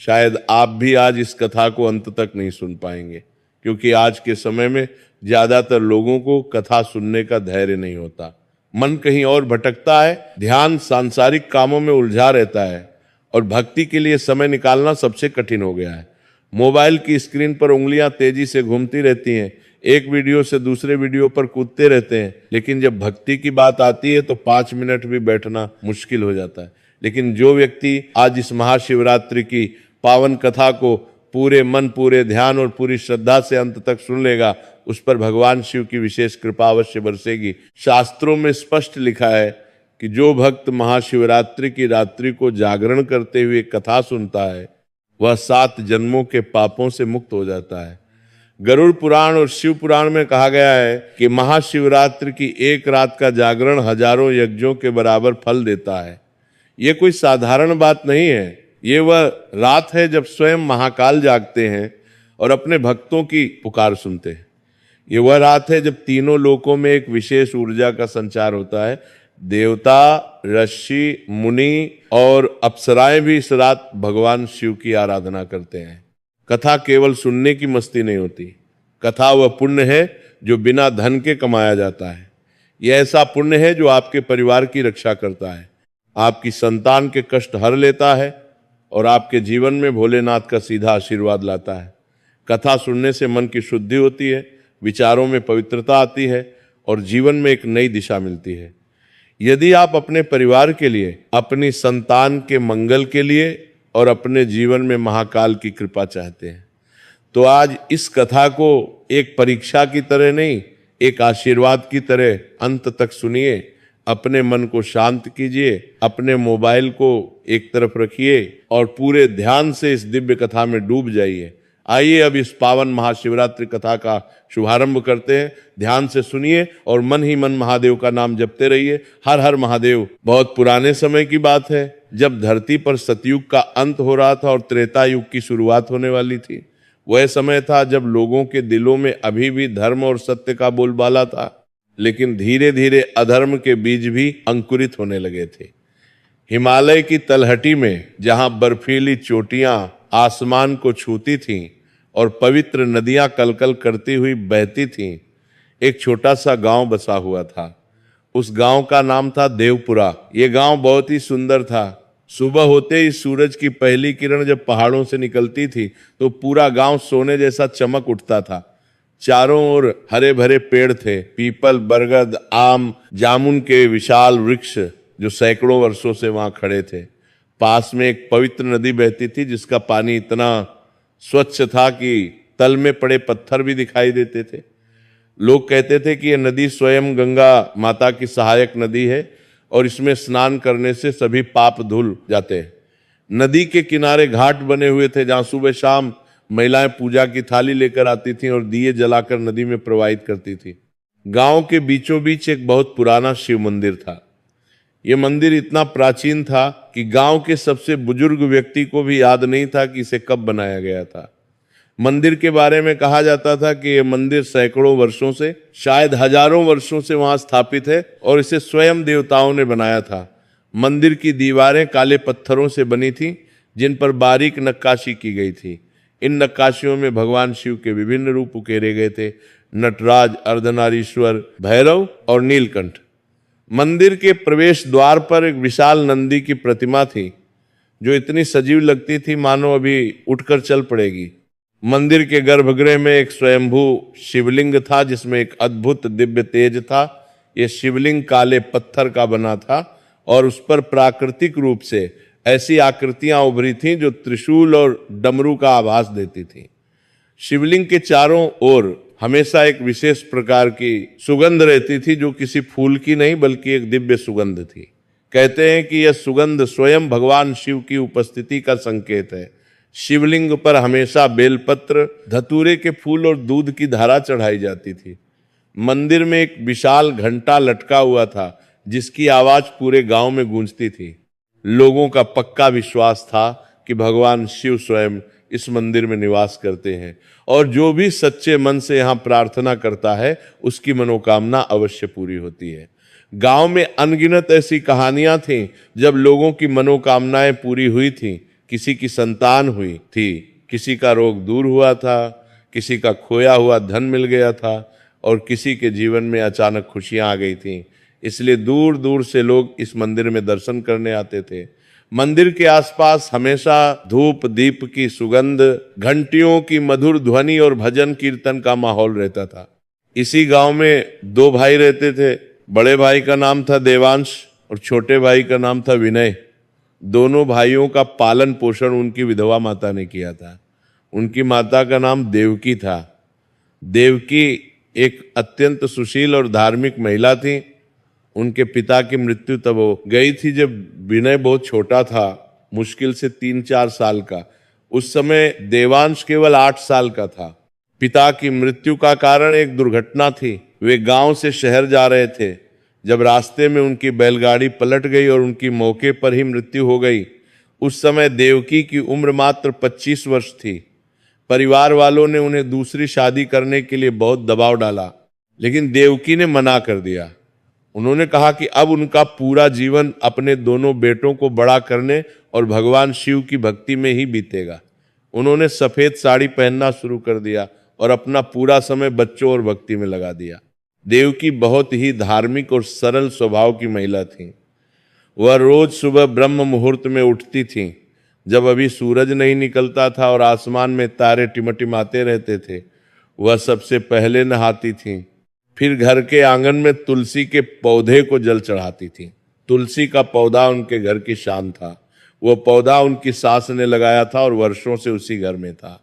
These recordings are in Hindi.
शायद आप भी आज इस कथा को अंत तक नहीं सुन पाएंगे, क्योंकि आज के समय में ज्यादातर लोगों को कथा सुनने का धैर्य नहीं होता। मन कहीं और भटकता है, ध्यान सांसारिक कामों में उलझा रहता है और भक्ति के लिए समय निकालना सबसे कठिन हो गया है। मोबाइल की स्क्रीन पर उंगलियां तेजी से घूमती रहती हैं, एक वीडियो से दूसरे वीडियो पर कूदते रहते हैं, लेकिन जब भक्ति की बात आती है तो 5 मिनट भी बैठना मुश्किल हो जाता है। लेकिन जो व्यक्ति आज इस महाशिवरात्रि की पावन कथा को पूरे मन, पूरे ध्यान और पूरी श्रद्धा से अंत तक सुन लेगा, उस पर भगवान शिव की विशेष कृपा अवश्य बरसेगी। शास्त्रों में स्पष्ट लिखा है कि जो भक्त महाशिवरात्रि की रात्रि को जागरण करते हुए कथा सुनता है, वह 7 जन्मों के पापों से मुक्त हो जाता है। गरुड़ पुराण और शिव पुराण में कहा गया है कि महाशिवरात्रि की एक रात का जागरण हजारों यज्ञों के बराबर फल देता है। ये कोई साधारण बात नहीं है, ये वह रात है जब स्वयं महाकाल जागते हैं और अपने भक्तों की पुकार सुनते हैं। ये वह रात है जब तीनों लोकों में एक विशेष ऊर्जा का संचार होता है। देवता, ऋषि, मुनि और अप्सराएं भी इस रात भगवान शिव की आराधना करते हैं। कथा केवल सुनने की मस्ती नहीं होती, कथा वह पुण्य है जो बिना धन के कमाया जाता है। यह ऐसा पुण्य है जो आपके परिवार की रक्षा करता है, आपकी संतान के कष्ट हर लेता है और आपके जीवन में भोलेनाथ का सीधा आशीर्वाद लाता है। कथा सुनने से मन की शुद्धि होती है, विचारों में पवित्रता आती है और जीवन में एक नई दिशा मिलती है। यदि आप अपने परिवार के लिए, अपनी संतान के मंगल के लिए और अपने जीवन में महाकाल की कृपा चाहते हैं, तो आज इस कथा को एक परीक्षा की तरह नहीं, एक आशीर्वाद की तरह अंत तक सुनिए। अपने मन को शांत कीजिए, अपने मोबाइल को एक तरफ रखिए और पूरे ध्यान से इस दिव्य कथा में डूब जाइए। आइए अब इस पावन महाशिवरात्रि कथा का शुभारंभ करते हैं। ध्यान से सुनिए और मन ही मन महादेव का नाम जपते रहिए। हर हर महादेव। बहुत पुराने समय की बात है, जब धरती पर सतयुग का अंत हो रहा था और त्रेता युग की शुरुआत होने वाली थी। वह समय था जब लोगों के दिलों में अभी भी धर्म और सत्य का बोलबाला था, लेकिन धीरे धीरे अधर्म के बीज भी अंकुरित होने लगे थे। हिमालय की तलहटी में जहां बर्फीली चोटियां आसमान को छूती थीं और पवित्र नदियां कलकल करती हुई बहती थीं, एक छोटा सा गांव बसा हुआ था। उस गांव का नाम था देवपुरा। ये गांव बहुत ही सुंदर था। सुबह होते ही सूरज की पहली किरण जब पहाड़ों से निकलती थी तो पूरा गांव सोने जैसा चमक उठता था। चारों ओर हरे भरे पेड़ थे, पीपल, बरगद, आम, जामुन के विशाल वृक्ष जो सैकड़ों वर्षों से वहां खड़े थे। पास में एक पवित्र नदी बहती थी जिसका पानी इतना स्वच्छ था कि तल में पड़े पत्थर भी दिखाई देते थे। लोग कहते थे कि यह नदी स्वयं गंगा माता की सहायक नदी है और इसमें स्नान करने से सभी पाप धुल जाते हैं। नदी के किनारे घाट बने हुए थे जहां सुबह शाम महिलाएं पूजा की थाली लेकर आती थीं और दिए जलाकर नदी में प्रवाहित करती थी। गांव के बीचों बीच एक बहुत पुराना शिव मंदिर था। यह मंदिर इतना प्राचीन था कि गांव के सबसे बुजुर्ग व्यक्ति को भी याद नहीं था कि इसे कब बनाया गया था। मंदिर के बारे में कहा जाता था कि यह मंदिर सैकड़ों वर्षों से, शायद हजारों वर्षों से वहां स्थापित है और इसे स्वयं देवताओं ने बनाया था। मंदिर की दीवारें काले पत्थरों से बनी थीं जिन पर बारीक नक्काशी की गई थी। इन नक्काशियों में भगवान शिव के विभिन्न रूप उकेरे गए थे, नटराज, अर्धनारीश्वर, भैरव और नीलकंठ। मंदिर के प्रवेश द्वार पर एक विशाल नंदी की प्रतिमा थी जो इतनी सजीव लगती थी मानो अभी उठकर चल पड़ेगी। मंदिर के गर्भगृह में एक स्वयंभू शिवलिंग था जिसमें एक अद्भुत दिव्य तेज था। यह शिवलिंग काले पत्थर का बना था और उस पर प्राकृतिक रूप से ऐसी आकृतियां उभरी थीं जो त्रिशूल और डमरू का आभास देती थीं। शिवलिंग के चारों ओर हमेशा एक विशेष प्रकार की सुगंध रहती थी जो किसी फूल की नहीं बल्कि एक दिव्य सुगंध थी। कहते हैं कि यह सुगंध स्वयं भगवान शिव की उपस्थिति का संकेत है। शिवलिंग पर हमेशा बेलपत्र, धतूरे के फूल और दूध की धारा चढ़ाई जाती थी। मंदिर में एक विशाल घंटा लटका हुआ था जिसकी आवाज पूरे गांव में गूंजती थी। लोगों का पक्का विश्वास था कि भगवान शिव स्वयं इस मंदिर में निवास करते हैं और जो भी सच्चे मन से यहाँ प्रार्थना करता है उसकी मनोकामना अवश्य पूरी होती है। गांव में अनगिनत ऐसी कहानियां थीं जब लोगों की मनोकामनाएं पूरी हुई थीं। किसी की संतान हुई थी, किसी का रोग दूर हुआ था, किसी का खोया हुआ धन मिल गया था और किसी के जीवन में अचानक खुशियां आ गई थीं। इसलिए दूर दूर से लोग इस मंदिर में दर्शन करने आते थे। मंदिर के आसपास हमेशा धूप दीप की सुगंध, घंटियों की मधुर ध्वनि और भजन कीर्तन का माहौल रहता था। इसी गांव में दो भाई रहते थे। बड़े भाई का नाम था देवांश और छोटे भाई का नाम था विनय। दोनों भाइयों का पालन पोषण उनकी विधवा माता ने किया था। उनकी माता का नाम देवकी था। देवकी एक अत्यंत सुशील और धार्मिक महिला थी। उनके पिता की मृत्यु तब हो गई थी जब विनय बहुत छोटा था, मुश्किल से 3-4 साल का। उस समय देवांश केवल 8 साल का था। पिता की मृत्यु का कारण एक दुर्घटना थी। वे गांव से शहर जा रहे थे। जब रास्ते में उनकी बैलगाड़ी पलट गई और उनकी मौके पर ही मृत्यु हो गई। उस समय देवकी की उम्र मात्र 25 वर्ष थी। परिवार वालों ने उन्हें दूसरी शादी करने के लिए बहुत दबाव डाला, लेकिन देवकी ने मना कर दिया। उन्होंने कहा कि अब उनका पूरा जीवन अपने दोनों बेटों को बड़ा करने और भगवान शिव की भक्ति में ही बीतेगा। उन्होंने सफेद साड़ी पहनना शुरू कर दिया और अपना पूरा समय बच्चों और भक्ति में लगा दिया। देवकी बहुत ही धार्मिक और सरल स्वभाव की महिला थी। वह रोज सुबह ब्रह्म मुहूर्त में उठती थीं। जब अभी सूरज नहीं निकलता था और आसमान में तारे टिमटिमाते रहते थे, वह सबसे पहले नहाती थीं। फिर घर के आंगन में तुलसी के पौधे को जल चढ़ाती थीं। तुलसी का पौधा उनके घर की शान था। वह पौधा उनकी सास ने लगाया था और वर्षों से उसी घर में था।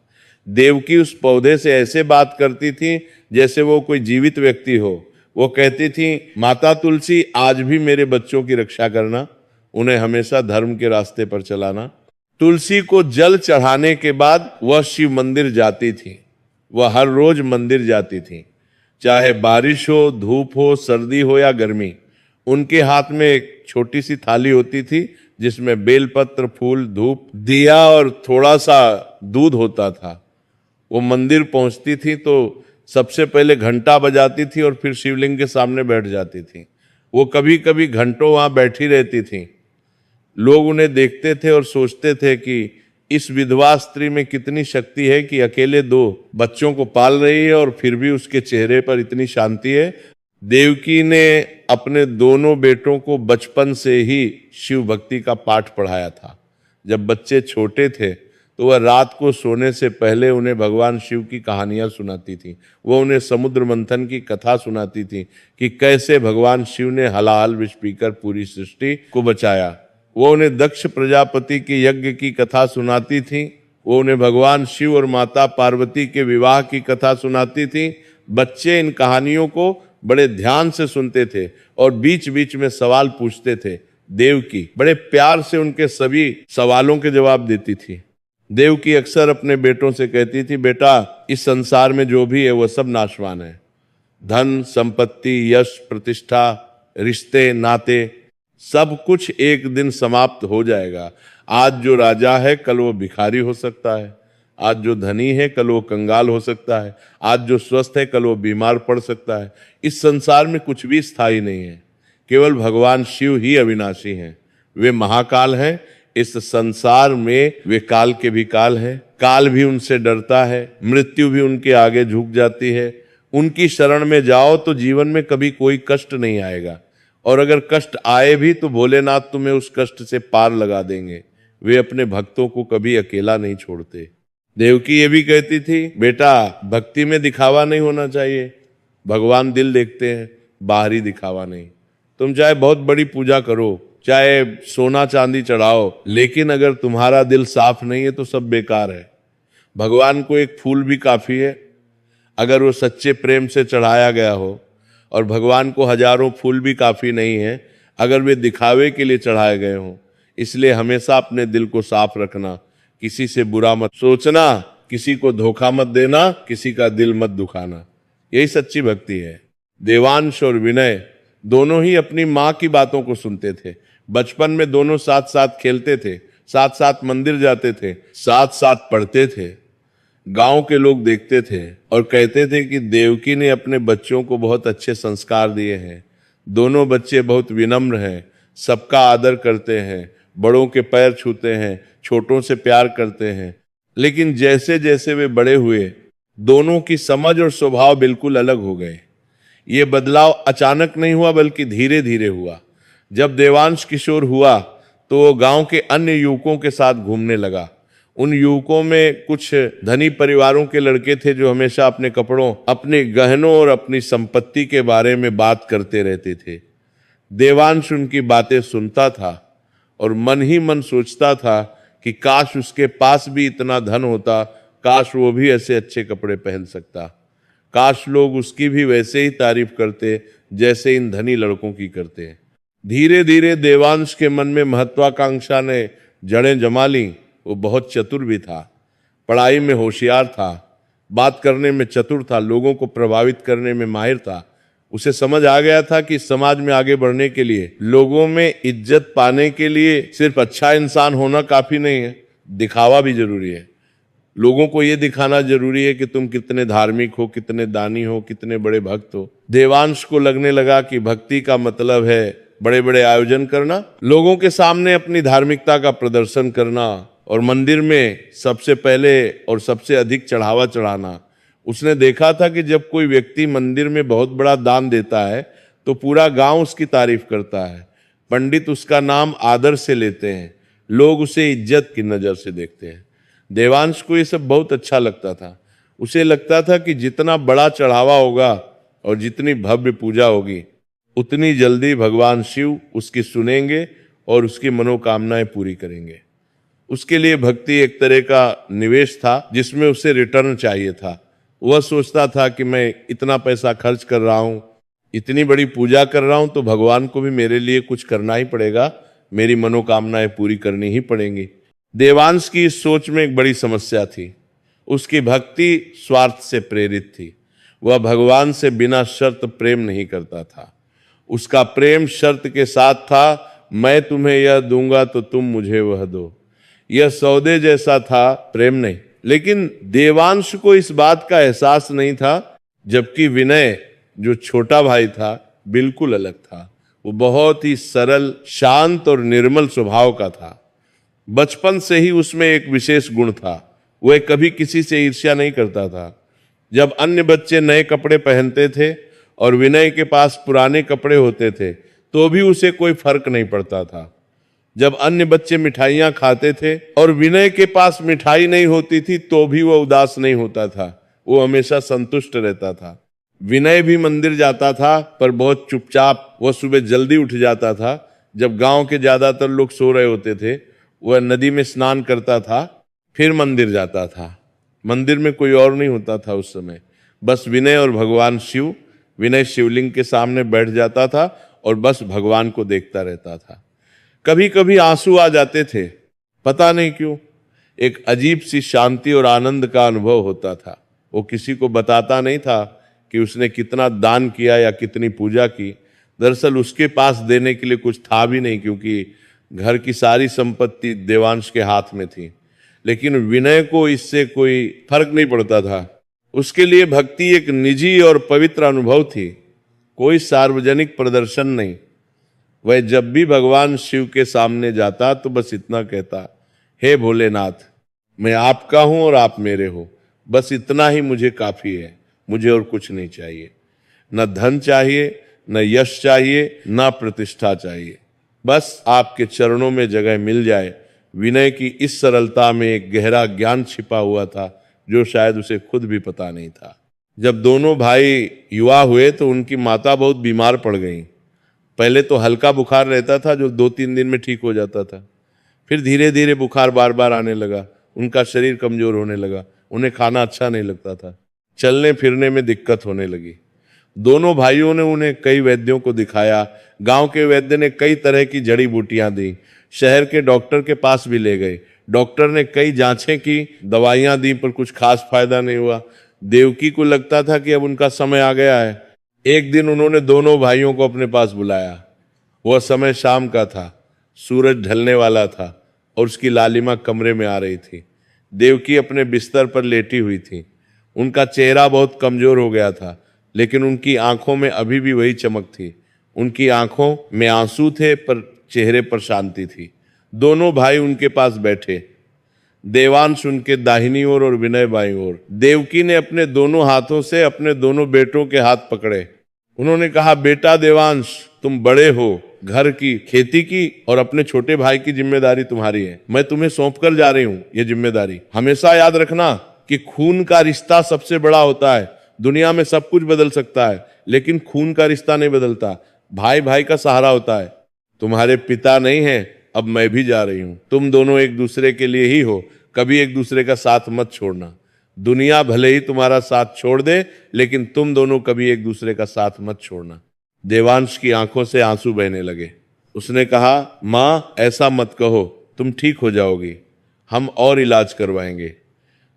देवकी उस पौधे से ऐसे बात करती थी जैसे वो कोई जीवित व्यक्ति हो। वो कहती थी, माता तुलसी, आज भी मेरे बच्चों की रक्षा करना, उन्हें हमेशा धर्म के रास्ते पर चलाना। तुलसी को जल चढ़ाने के बाद वह शिव मंदिर जाती थी। वह हर रोज मंदिर जाती थी, चाहे बारिश हो, धूप हो, सर्दी हो या गर्मी। उनके हाथ में एक छोटी सी थाली होती थी जिसमें बेलपत्र, फूल, धूप, दिया और थोड़ा सा दूध होता था। वो मंदिर पहुंचती थी तो सबसे पहले घंटा बजाती थी और फिर शिवलिंग के सामने बैठ जाती थी। वो कभी कभी घंटों वहां बैठी रहती थी। लोग उन्हें देखते थे और सोचते थे कि इस विधवा स्त्री में कितनी शक्ति है कि अकेले 2 बच्चों को पाल रही है और फिर भी उसके चेहरे पर इतनी शांति है। देवकी ने अपने दोनों बेटों को बचपन से ही शिव भक्ति का पाठ पढ़ाया था। जब बच्चे छोटे थे तो वह रात को सोने से पहले उन्हें भगवान शिव की कहानियां सुनाती थी। वह उन्हें समुद्र मंथन की कथा सुनाती थी कि कैसे भगवान शिव ने हलाहल विष पीकर पूरी सृष्टि को बचाया। वो उन्हें दक्ष प्रजापति के यज्ञ की कथा सुनाती थी। वो उन्हें भगवान शिव और माता पार्वती के विवाह की कथा सुनाती थी। बच्चे इन कहानियों को बड़े ध्यान से सुनते थे और बीच बीच में सवाल पूछते थे। देवकी बड़े प्यार से उनके सभी सवालों के जवाब देती थी। देवकी अक्सर अपने बेटों से कहती थी, बेटा, इस संसार में जो भी है वह सब नाशवान है। धन, संपत्ति, यश, प्रतिष्ठा, रिश्ते, नाते, सब कुछ एक दिन समाप्त हो जाएगा। आज जो राजा है कल वो भिखारी हो सकता है। आज जो धनी है कल वो कंगाल हो सकता है। आज जो स्वस्थ है कल वो बीमार पड़ सकता है। इस संसार में कुछ भी स्थायी नहीं है। केवल भगवान शिव ही अविनाशी हैं। वे महाकाल हैं। इस संसार में वे काल के भी काल हैं। काल भी उनसे डरता है। मृत्यु भी उनके आगे झुक जाती है। उनकी शरण में जाओ तो जीवन में कभी कोई कष्ट नहीं आएगा, और अगर कष्ट आए भी तो भोलेनाथ तुम्हें उस कष्ट से पार लगा देंगे। वे अपने भक्तों को कभी अकेला नहीं छोड़ते। देवकी ये भी कहती थी, बेटा, भक्ति में दिखावा नहीं होना चाहिए। भगवान दिल देखते हैं, बाहरी दिखावा नहीं। तुम चाहे बहुत बड़ी पूजा करो, चाहे सोना चांदी चढ़ाओ, लेकिन अगर तुम्हारा दिल साफ नहीं है तो सब बेकार है। भगवान को एक फूल भी काफी है अगर वो सच्चे प्रेम से चढ़ाया गया हो, और भगवान को हजारों फूल भी काफी नहीं है अगर वे दिखावे के लिए चढ़ाए गए हों। इसलिए हमेशा अपने दिल को साफ रखना, किसी से बुरा मत सोचना, किसी को धोखा मत देना, किसी का दिल मत दुखाना। यही सच्ची भक्ति है। देवांश और विनय दोनों ही अपनी माँ की बातों को सुनते थे। बचपन में दोनों साथ साथ खेलते थे, साथ साथ मंदिर जाते थे, साथ साथ पढ़ते थे। गांव के लोग देखते थे और कहते थे कि देवकी ने अपने बच्चों को बहुत अच्छे संस्कार दिए हैं। दोनों बच्चे बहुत विनम्र हैं, सबका आदर करते हैं, बड़ों के पैर छूते हैं, छोटों से प्यार करते हैं। लेकिन जैसे जैसे वे बड़े हुए, दोनों की समझ और स्वभाव बिल्कुल अलग हो गए। ये बदलाव अचानक नहीं हुआ, बल्कि धीरे धीरे हुआ। जब देवांश किशोर हुआ तो वो गांव के अन्य युवकों के साथ घूमने लगा। उन युवकों में कुछ धनी परिवारों के लड़के थे जो हमेशा अपने कपड़ों, अपने गहनों और अपनी संपत्ति के बारे में बात करते रहते थे। देवांश उनकी बातें सुनता था और मन ही मन सोचता था कि काश उसके पास भी इतना धन होता, काश वो भी ऐसे अच्छे कपड़े पहन सकता, काश लोग उसकी भी वैसे ही तारीफ करते जैसे इन धनी लड़कों की करते हैं। धीरे धीरे देवांश के मन में महत्वाकांक्षा ने जड़ें जमा ली। वो बहुत चतुर भी था, पढ़ाई में होशियार था, बात करने में चतुर था, लोगों को प्रभावित करने में माहिर था। उसे समझ आ गया था कि समाज में आगे बढ़ने के लिए, लोगों में इज्जत पाने के लिए सिर्फ अच्छा इंसान होना काफी नहीं है, दिखावा भी जरूरी है। लोगों को यह दिखाना जरूरी है कि तुम कितने धार्मिक हो, कितने दानी हो, कितने बड़े भक्त हो। देवांश को लगने लगा कि भक्ति का मतलब है बड़े बड़े आयोजन करना, लोगों के सामने अपनी धार्मिकता का प्रदर्शन करना और मंदिर में सबसे पहले और सबसे अधिक चढ़ावा चढ़ाना। उसने देखा था कि जब कोई व्यक्ति मंदिर में बहुत बड़ा दान देता है तो पूरा गांव उसकी तारीफ करता है, पंडित उसका नाम आदर से लेते हैं, लोग उसे इज्जत की नजर से देखते हैं। देवांश को ये सब बहुत अच्छा लगता था। उसे लगता था कि जितना बड़ा चढ़ावा होगा और जितनी भव्य पूजा होगी, उतनी जल्दी भगवान शिव उसकी सुनेंगे और उसकी मनोकामनाएं पूरी करेंगे। उसके लिए भक्ति एक तरह का निवेश था जिसमें उसे रिटर्न चाहिए था। वह सोचता था कि मैं इतना पैसा खर्च कर रहा हूं, इतनी बड़ी पूजा कर रहा हूं, तो भगवान को भी मेरे लिए कुछ करना ही पड़ेगा, मेरी मनोकामनाएं पूरी करनी ही पड़ेंगी। देवांश की इस सोच में एक बड़ी समस्या थी। उसकी भक्ति स्वार्थ से प्रेरित थी। वह भगवान से बिना शर्त प्रेम नहीं करता था। उसका प्रेम शर्त के साथ था, मैं तुम्हें यह दूंगा तो तुम मुझे वह दो। यह सौदे जैसा था, प्रेम नहीं। लेकिन देवांश को इस बात का एहसास नहीं था, जबकि विनय जो छोटा भाई था बिल्कुल अलग था। वो बहुत ही सरल, शांत और निर्मल स्वभाव का था। बचपन से ही उसमें एक विशेष गुण था, वह कभी किसी से ईर्ष्या नहीं करता था। जब अन्य बच्चे नए कपड़े पहनते थे और विनय के पास पुराने कपड़े होते थे तो भी उसे कोई फर्क नहीं पड़ता था। जब अन्य बच्चे मिठाइयां खाते थे और विनय के पास मिठाई नहीं होती थी तो भी वह उदास नहीं होता था, वो हमेशा संतुष्ट रहता था। विनय भी मंदिर जाता था, पर बहुत चुपचाप। वह सुबह जल्दी उठ जाता था। जब गांव के ज्यादातर लोग सो रहे होते थे, वह नदी में स्नान करता था, फिर मंदिर जाता था। मंदिर में कोई और नहीं होता था उस समय, बस विनय और भगवान शिव। विनय शिवलिंग के सामने बैठ जाता था और बस भगवान को देखता रहता था। कभी कभी आंसू आ जाते थे, पता नहीं क्यों। एक अजीब सी शांति और आनंद का अनुभव होता था। वो किसी को बताता नहीं था कि उसने कितना दान किया या कितनी पूजा की। दरअसल उसके पास देने के लिए कुछ था भी नहीं, क्योंकि घर की सारी संपत्ति देवांश के हाथ में थी। लेकिन विनय को इससे कोई फर्क नहीं पड़ता था। उसके लिए भक्ति एक निजी और पवित्र अनुभव थी, कोई सार्वजनिक प्रदर्शन नहीं। वह जब भी भगवान शिव के सामने जाता तो बस इतना कहता, हे भोलेनाथ, मैं आपका हूं और आप मेरे हो, बस इतना ही मुझे काफी है, मुझे और कुछ नहीं चाहिए। न धन चाहिए, न यश चाहिए, न प्रतिष्ठा चाहिए, बस आपके चरणों में जगह मिल जाए। विनय की इस सरलता में एक गहरा ज्ञान छिपा हुआ था जो शायद उसे खुद भी पता नहीं था। जब दोनों भाई युवा हुए तो उनकी माता बहुत बीमार पड़ गई। पहले तो हल्का बुखार रहता था जो 2-3 दिन में ठीक हो जाता था, फिर धीरे धीरे बुखार बार बार आने लगा। उनका शरीर कमजोर होने लगा, उन्हें खाना अच्छा नहीं लगता था, चलने फिरने में दिक्कत होने लगी। दोनों भाइयों ने उन्हें कई वैद्यों को दिखाया। गांव के वैद्य ने कई तरह की जड़ी बूटियां दी, शहर के डॉक्टर के पास भी ले गए। डॉक्टर ने कई जांचें की, दवाइयां दी, पर कुछ खास फायदा नहीं हुआ। देवकी को लगता था कि अब उनका समय आ गया है। एक दिन उन्होंने दोनों भाइयों को अपने पास बुलाया। वह समय शाम का था, सूरज ढलने वाला था और उसकी लालिमा कमरे में आ रही थी। देवकी अपने बिस्तर पर लेटी हुई थी। उनका चेहरा बहुत कमजोर हो गया था, लेकिन उनकी आंखों में अभी भी वही चमक थी। उनकी आंखों में आंसू थे, पर चेहरे पर शांति थी। दोनों भाई उनके पास बैठे, देवांश उनके दाहिनी ओर और विनय बाईं ओर। देवकी ने अपने दोनों हाथों से अपने दोनों बेटों के हाथ पकड़े। उन्होंने कहा, बेटा देवांश, तुम बड़े हो, घर की, खेती की और अपने छोटे भाई की जिम्मेदारी तुम्हारी है। मैं तुम्हें सौंप कर जा रही हूं ये जिम्मेदारी। हमेशा याद रखना कि खून का रिश्ता सबसे बड़ा होता है। दुनिया में सब कुछ बदल सकता है, लेकिन खून का रिश्ता नहीं बदलता। भाई भाई का सहारा होता है। तुम्हारे पिता नहीं है, अब मैं भी जा रही हूं। तुम दोनों एक दूसरे के लिए ही हो, कभी एक दूसरे का साथ मत छोड़ना। दुनिया भले ही तुम्हारा साथ छोड़ दे, लेकिन तुम दोनों कभी एक दूसरे का साथ मत छोड़ना। देवांश की आंखों से आंसू बहने लगे। उसने कहा, मां, ऐसा मत कहो, तुम ठीक हो जाओगी, हम और इलाज करवाएंगे।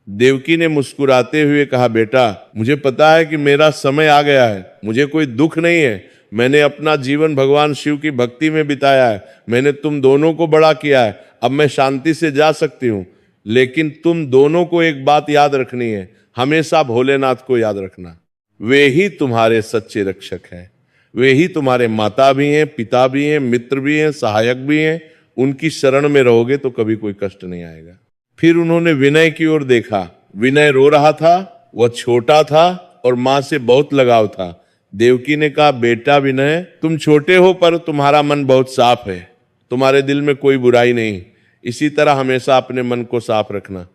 देवकी ने मुस्कुराते हुए कहा, बेटा, मुझे पता है कि मेरा समय आ गया है, मुझे कोई दुख नहीं है। मैंने अपना जीवन भगवान शिव की भक्ति में बिताया है, मैंने तुम दोनों को बड़ा किया है, अब मैं शांति से जा सकती हूँ। लेकिन तुम दोनों को एक बात याद रखनी है, हमेशा भोलेनाथ को याद रखना। वे ही तुम्हारे सच्चे रक्षक हैं, वे ही तुम्हारे माता भी हैं, पिता भी हैं, मित्र भी हैं, सहायक भी हैं। उनकी शरण में रहोगे तो कभी कोई कष्ट नहीं आएगा। फिर उन्होंने विनय की ओर देखा। विनय रो रहा था, वह छोटा था और मां से बहुत लगाव था। देवकी ने कहा, बेटा विनय, तुम छोटे हो पर तुम्हारा मन बहुत साफ है, तुम्हारे दिल में कोई बुराई नहीं। इसी तरह हमेशा अपने मन को साफ रखना,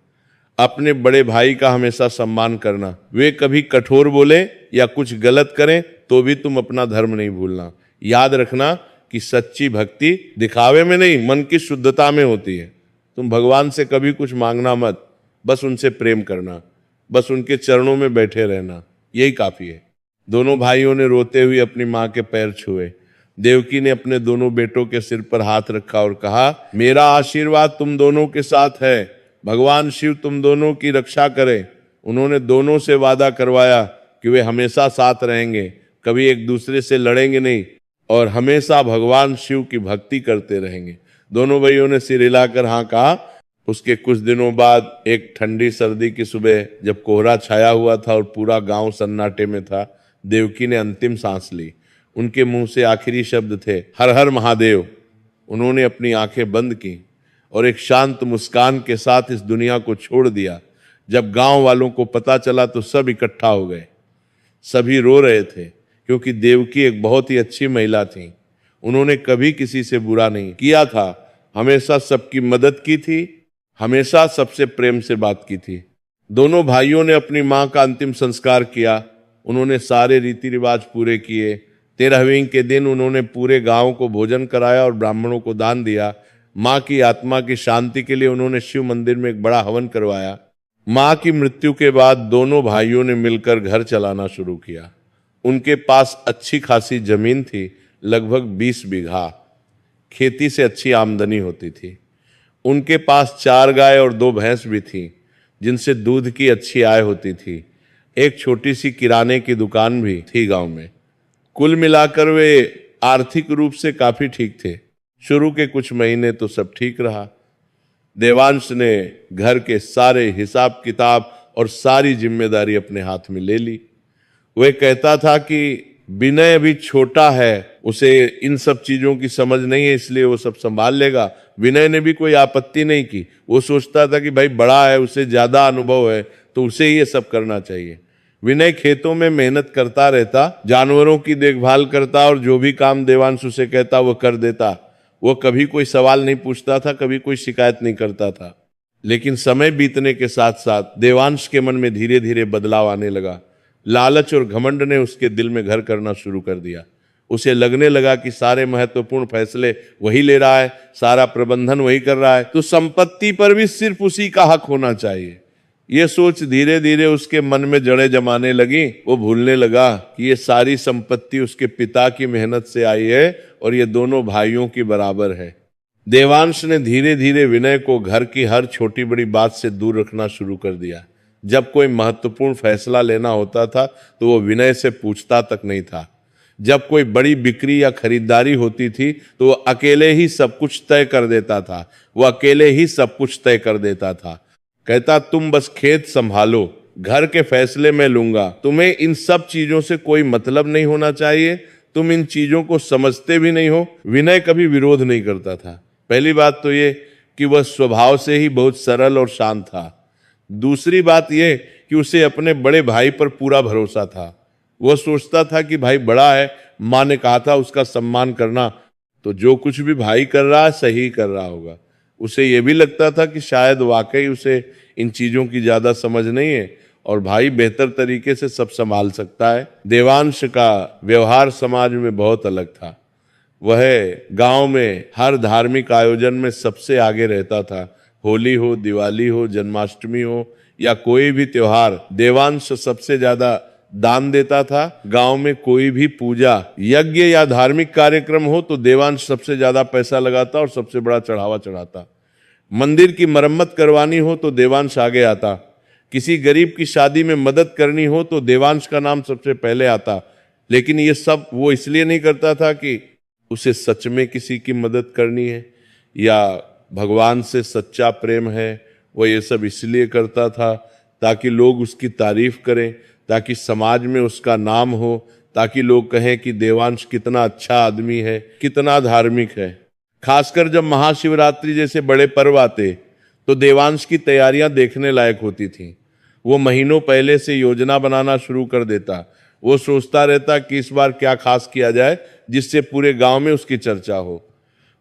अपने बड़े भाई का हमेशा सम्मान करना। वे कभी कठोर बोले या कुछ गलत करें तो भी तुम अपना धर्म नहीं भूलना। याद रखना कि सच्ची भक्ति दिखावे में नहीं, मन की शुद्धता में होती है। तुम भगवान से कभी कुछ मांगना मत, बस उनसे प्रेम करना, बस उनके चरणों में बैठे रहना, यही काफी है। दोनों भाइयों ने रोते हुए अपनी मां के पैर छुए। देवकी ने अपने दोनों बेटों के सिर पर हाथ रखा और कहा, मेरा आशीर्वाद तुम दोनों के साथ है, भगवान शिव तुम दोनों की रक्षा करे। उन्होंने दोनों से वादा करवाया कि वे हमेशा साथ रहेंगे, कभी एक दूसरे से लड़ेंगे नहीं और हमेशा भगवान शिव की भक्ति करते रहेंगे। दोनों भाइयों ने सिर हिलाकर हाँ कहा। उसके कुछ दिनों बाद एक ठंडी सर्दी की सुबह, जब कोहरा छाया हुआ था और पूरा गांव सन्नाटे में था, देवकी ने अंतिम सांस ली। उनके मुंह से आखिरी शब्द थे, हर हर महादेव। उन्होंने अपनी आंखें बंद की और एक शांत मुस्कान के साथ इस दुनिया को छोड़ दिया। जब गांव वालों को पता चला तो सब इकट्ठा हो गए। सभी रो रहे थे, क्योंकि देवकी एक बहुत ही अच्छी महिला थी। उन्होंने कभी किसी से बुरा नहीं किया था, हमेशा सबकी मदद की थी, हमेशा सबसे प्रेम से बात की थी। दोनों भाइयों ने अपनी मां का अंतिम संस्कार किया। उन्होंने सारे रीति रिवाज पूरे किए। 13वीं के दिन उन्होंने पूरे गांव को भोजन कराया और ब्राह्मणों को दान दिया। मां की आत्मा की शांति के लिए उन्होंने शिव मंदिर में एक बड़ा हवन करवाया। मां की मृत्यु के बाद दोनों भाइयों ने मिलकर घर चलाना शुरू किया। उनके पास अच्छी खासी जमीन थी, लगभग 20 बीघा। खेती से अच्छी आमदनी होती थी। उनके पास 4 गाय और 2 भैंस भी थी, जिनसे दूध की अच्छी आय होती थी। एक छोटी सी किराने की दुकान भी थी गांव में। कुल मिलाकर वे आर्थिक रूप से काफी ठीक थे। शुरू के कुछ महीने तो सब ठीक रहा। देवांश ने घर के सारे हिसाब किताब और सारी जिम्मेदारी अपने हाथ में ले ली। वह कहता था कि विनय अभी छोटा है, उसे इन सब चीजों की समझ नहीं है, इसलिए वो सब संभाल लेगा। विनय ने भी कोई आपत्ति नहीं की। वो सोचता था कि भाई बड़ा है, उसे ज्यादा अनुभव है, तो उसे ये सब करना चाहिए। विनय खेतों में मेहनत करता रहता, जानवरों की देखभाल करता और जो भी काम देवांश उसे कहता वो कर देता। वो कभी कोई सवाल नहीं पूछता था, कभी कोई शिकायत नहीं करता था। लेकिन समय बीतने के साथ साथ देवांश के मन में धीरे धीरे बदलाव आने लगा। लालच और घमंड ने उसके दिल में घर करना शुरू कर दिया। उसे लगने लगा कि सारे महत्वपूर्ण फैसले वही ले रहा है, सारा प्रबंधन वही कर रहा है, तो संपत्ति पर भी सिर्फ उसी का हक होना चाहिए। ये सोच धीरे धीरे उसके मन में जड़ें जमाने लगी। वो भूलने लगा कि ये सारी संपत्ति उसके पिता की मेहनत से आई है और ये दोनों भाइयों की बराबर है। देवांश ने धीरे धीरे विनय को घर की हर छोटी बड़ी बात से दूर रखना शुरू कर दिया। जब कोई महत्वपूर्ण फैसला लेना होता था तो वो विनय से पूछता तक नहीं था। जब कोई बड़ी बिक्री या खरीदारी होती थी तो वो अकेले ही सब कुछ तय कर देता था। वो अकेले ही सब कुछ तय कर देता था। कहता, तुम बस खेत संभालो, घर के फैसले मैं लूंगा, तुम्हें इन सब चीजों से कोई मतलब नहीं होना चाहिए, तुम इन चीजों को समझते भी नहीं हो। विनय कभी विरोध नहीं करता था, पहली बात तो ये कि वह स्वभाव से ही बहुत सरल और शांत था। दूसरी बात यह कि उसे अपने बड़े भाई पर पूरा भरोसा था। वह सोचता था कि भाई बड़ा है, माँ ने कहा था उसका सम्मान करना, तो जो कुछ भी भाई कर रहा है सही कर रहा होगा। उसे यह भी लगता था कि शायद वाकई उसे इन चीजों की ज्यादा समझ नहीं है और भाई बेहतर तरीके से सब संभाल सकता है। देवांश का व्यवहार समाज में बहुत अलग था। वह गांव में हर धार्मिक आयोजन में सबसे आगे रहता था। होली हो, दिवाली हो, जन्माष्टमी हो या कोई भी त्योहार, देवांश सबसे ज्यादा दान देता था। गांव में कोई भी पूजा, यज्ञ या धार्मिक कार्यक्रम हो तो देवांश सबसे ज्यादा पैसा लगाता और सबसे बड़ा चढ़ावा चढ़ाता। मंदिर की मरम्मत करवानी हो तो देवांश आगे आता। किसी गरीब की शादी में मदद करनी हो तो देवांश का नाम सबसे पहले आता। लेकिन ये सब वो इसलिए नहीं करता था कि उसे सच में किसी की मदद करनी है या भगवान से सच्चा प्रेम है। वो ये सब इसलिए करता था ताकि लोग उसकी तारीफ करें, ताकि समाज में उसका नाम हो, ताकि लोग कहें कि देवांश कितना अच्छा आदमी है, कितना धार्मिक है। खासकर जब महाशिवरात्रि जैसे बड़े पर्व आते तो देवांश की तैयारियां देखने लायक होती थीं। वो महीनों पहले से योजना बनाना शुरू कर देता। वो सोचता रहता कि इस बार क्या खास किया जाए जिससे पूरे गांव में उसकी चर्चा हो।